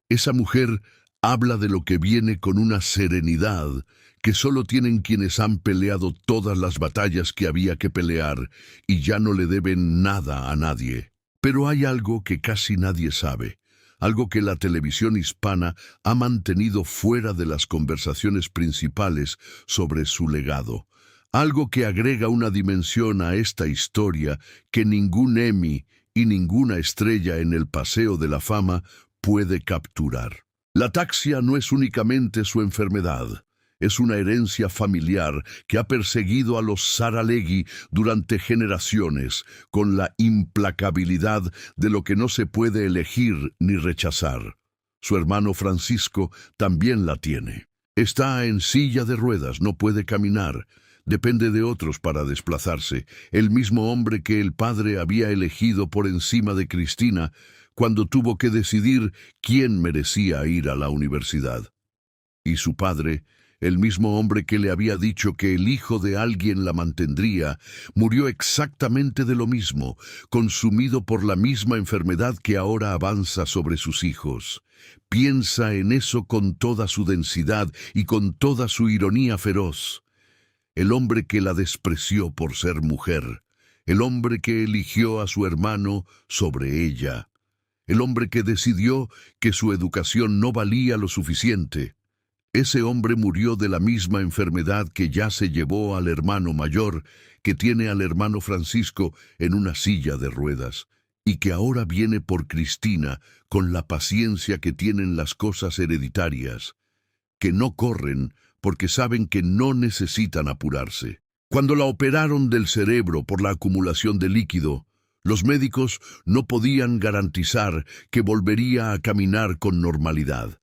Esa mujer habla de lo que viene con una serenidad que solo tienen quienes han peleado todas las batallas que había que pelear y ya no le deben nada a nadie. Pero hay algo que casi nadie sabe, algo que la televisión hispana ha mantenido fuera de las conversaciones principales sobre su legado. Algo que agrega una dimensión a esta historia que ningún Emmy y ninguna estrella en el Paseo de la Fama puede capturar. La ataxia no es únicamente su enfermedad, Es una herencia familiar que ha perseguido a los Saralegui durante generaciones, con la implacabilidad de lo que no se puede elegir ni rechazar. Su hermano Francisco también la tiene. Está en silla de ruedas, no puede caminar. Depende de otros para desplazarse, el mismo hombre que el padre había elegido por encima de Cristina cuando tuvo que decidir quién merecía ir a la universidad. Y su padre, el mismo hombre que le había dicho que el hijo de alguien la mantendría, murió exactamente de lo mismo, consumido por la misma enfermedad que ahora avanza sobre sus hijos. Piensa en eso con toda su densidad y con toda su ironía feroz. El hombre que la despreció por ser mujer, el hombre que eligió a su hermano sobre ella, el hombre que decidió que su educación no valía lo suficiente. Ese hombre murió de la misma enfermedad que ya se llevó al hermano mayor, que tiene al hermano Francisco en una silla de ruedas, y que ahora viene por Cristina con la paciencia que tienen las cosas hereditarias, que no corren porque saben que no necesitan apurarse. Cuando la operaron del cerebro por la acumulación de líquido, los médicos no podían garantizar que volvería a caminar con normalidad.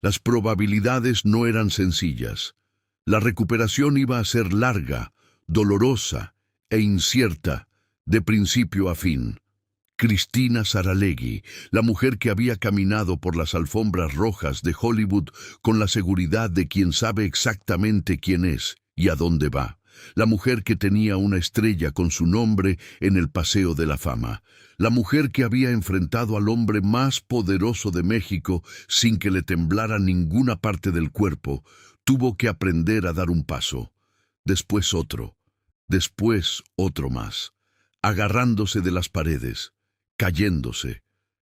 Las probabilidades no eran sencillas. La recuperación iba a ser larga, dolorosa e incierta, de principio a fin. Cristina Saralegui, la mujer que había caminado por las alfombras rojas de Hollywood con la seguridad de quien sabe exactamente quién es y a dónde va. La mujer que tenía una estrella con su nombre en el Paseo de la Fama. La mujer que había enfrentado al hombre más poderoso de México sin que le temblara ninguna parte del cuerpo, tuvo que aprender a dar un paso, después otro más, agarrándose de las paredes, cayéndose,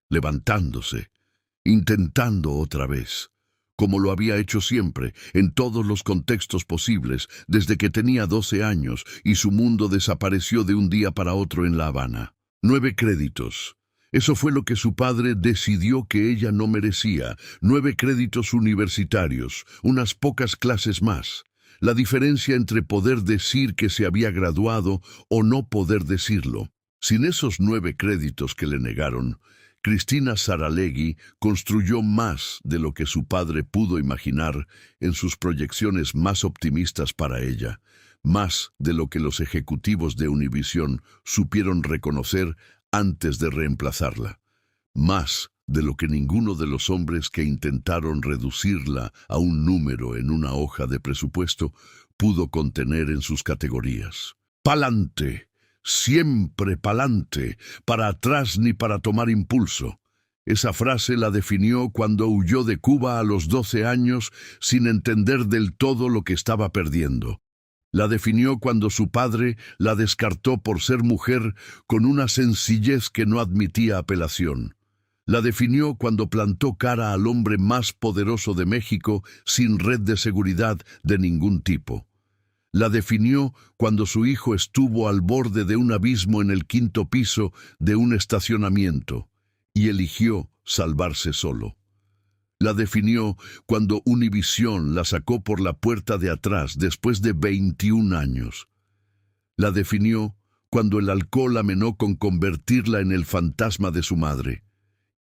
levantándose, intentando otra vez, como lo había hecho siempre, en todos los contextos posibles, desde que tenía 12 años y su mundo desapareció de un día para otro en La Habana. 9 créditos. Eso fue lo que su padre decidió que ella no merecía. 9 créditos universitarios, unas pocas clases más. La diferencia entre poder decir que se había graduado o no poder decirlo. Sin esos 9 créditos que le negaron, Cristina Saralegui construyó más de lo que su padre pudo imaginar en sus proyecciones más optimistas para ella, más de lo que los ejecutivos de Univisión supieron reconocer antes de reemplazarla, más de lo que ninguno de los hombres que intentaron reducirla a un número en una hoja de presupuesto pudo contener en sus categorías. ¡Pa'lante! Siempre pa'lante, para atrás ni para tomar impulso. Esa frase la definió cuando huyó de Cuba a los 12 años sin entender del todo lo que estaba perdiendo. La definió cuando su padre la descartó por ser mujer con una sencillez que no admitía apelación. La definió cuando plantó cara al hombre más poderoso de México sin red de seguridad de ningún tipo. La definió cuando su hijo estuvo al borde de un abismo en el 5º piso de un estacionamiento y eligió salvarse solo. La definió cuando Univisión la sacó por la puerta de atrás después de 21 años. La definió cuando el alcohol amenazó con convertirla en el fantasma de su madre.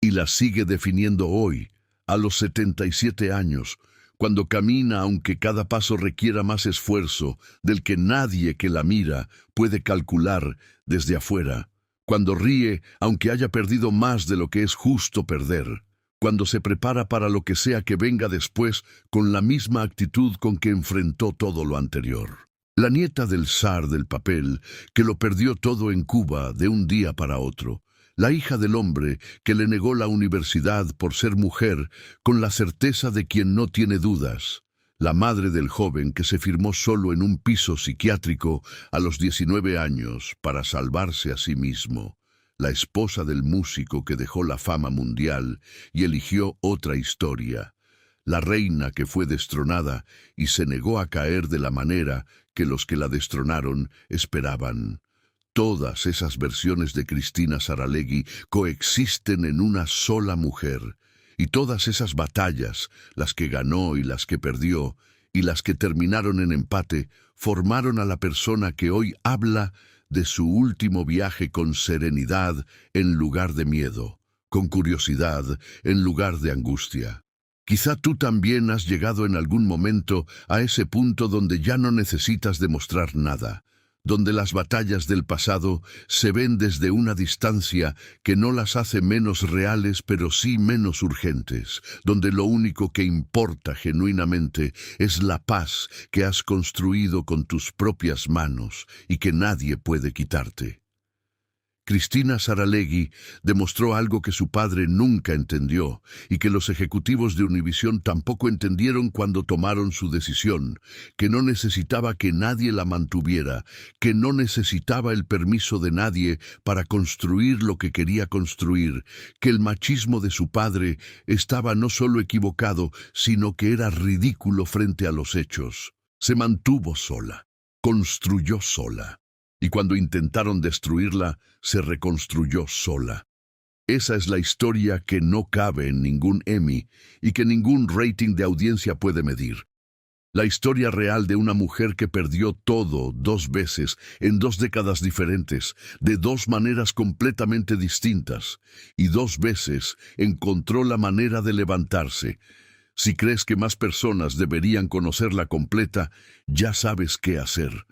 Y la sigue definiendo hoy, a los 77 años, cuando camina aunque cada paso requiera más esfuerzo del que nadie que la mira puede calcular desde afuera, cuando ríe aunque haya perdido más de lo que es justo perder, cuando se prepara para lo que sea que venga después con la misma actitud con que enfrentó todo lo anterior. La nieta del zar del papel, que lo perdió todo en Cuba de un día para otro, la hija del hombre que le negó la universidad por ser mujer con la certeza de quien no tiene dudas, la madre del joven que se firmó solo en un piso psiquiátrico a los 19 años para salvarse a sí mismo, la esposa del músico que dejó la fama mundial y eligió otra historia, la reina que fue destronada y se negó a caer de la manera que los que la destronaron esperaban. Todas esas versiones de Cristina Saralegui coexisten en una sola mujer, y todas esas batallas, las que ganó y las que perdió, y las que terminaron en empate formaron a la persona que hoy habla de su último viaje con serenidad en lugar de miedo, con curiosidad en lugar de angustia. Quizá tú también has llegado en algún momento a ese punto donde ya no necesitas demostrar nada, donde las batallas del pasado se ven desde una distancia que no las hace menos reales pero sí menos urgentes, donde lo único que importa genuinamente es la paz que has construido con tus propias manos y que nadie puede quitarte. Cristina Saralegui demostró algo que su padre nunca entendió y que los ejecutivos de Univisión tampoco entendieron cuando tomaron su decisión, que no necesitaba que nadie la mantuviera, que no necesitaba el permiso de nadie para construir lo que quería construir, que el machismo de su padre estaba no solo equivocado, sino que era ridículo frente a los hechos. Se mantuvo sola, construyó sola. Y cuando intentaron destruirla, se reconstruyó sola. Esa es la historia que no cabe en ningún Emmy y que ningún rating de audiencia puede medir. La historia real de una mujer que perdió todo 2 veces en 2 décadas diferentes, de 2 maneras completamente distintas, y 2 veces encontró la manera de levantarse. Si crees que más personas deberían conocerla completa, ya sabes qué hacer.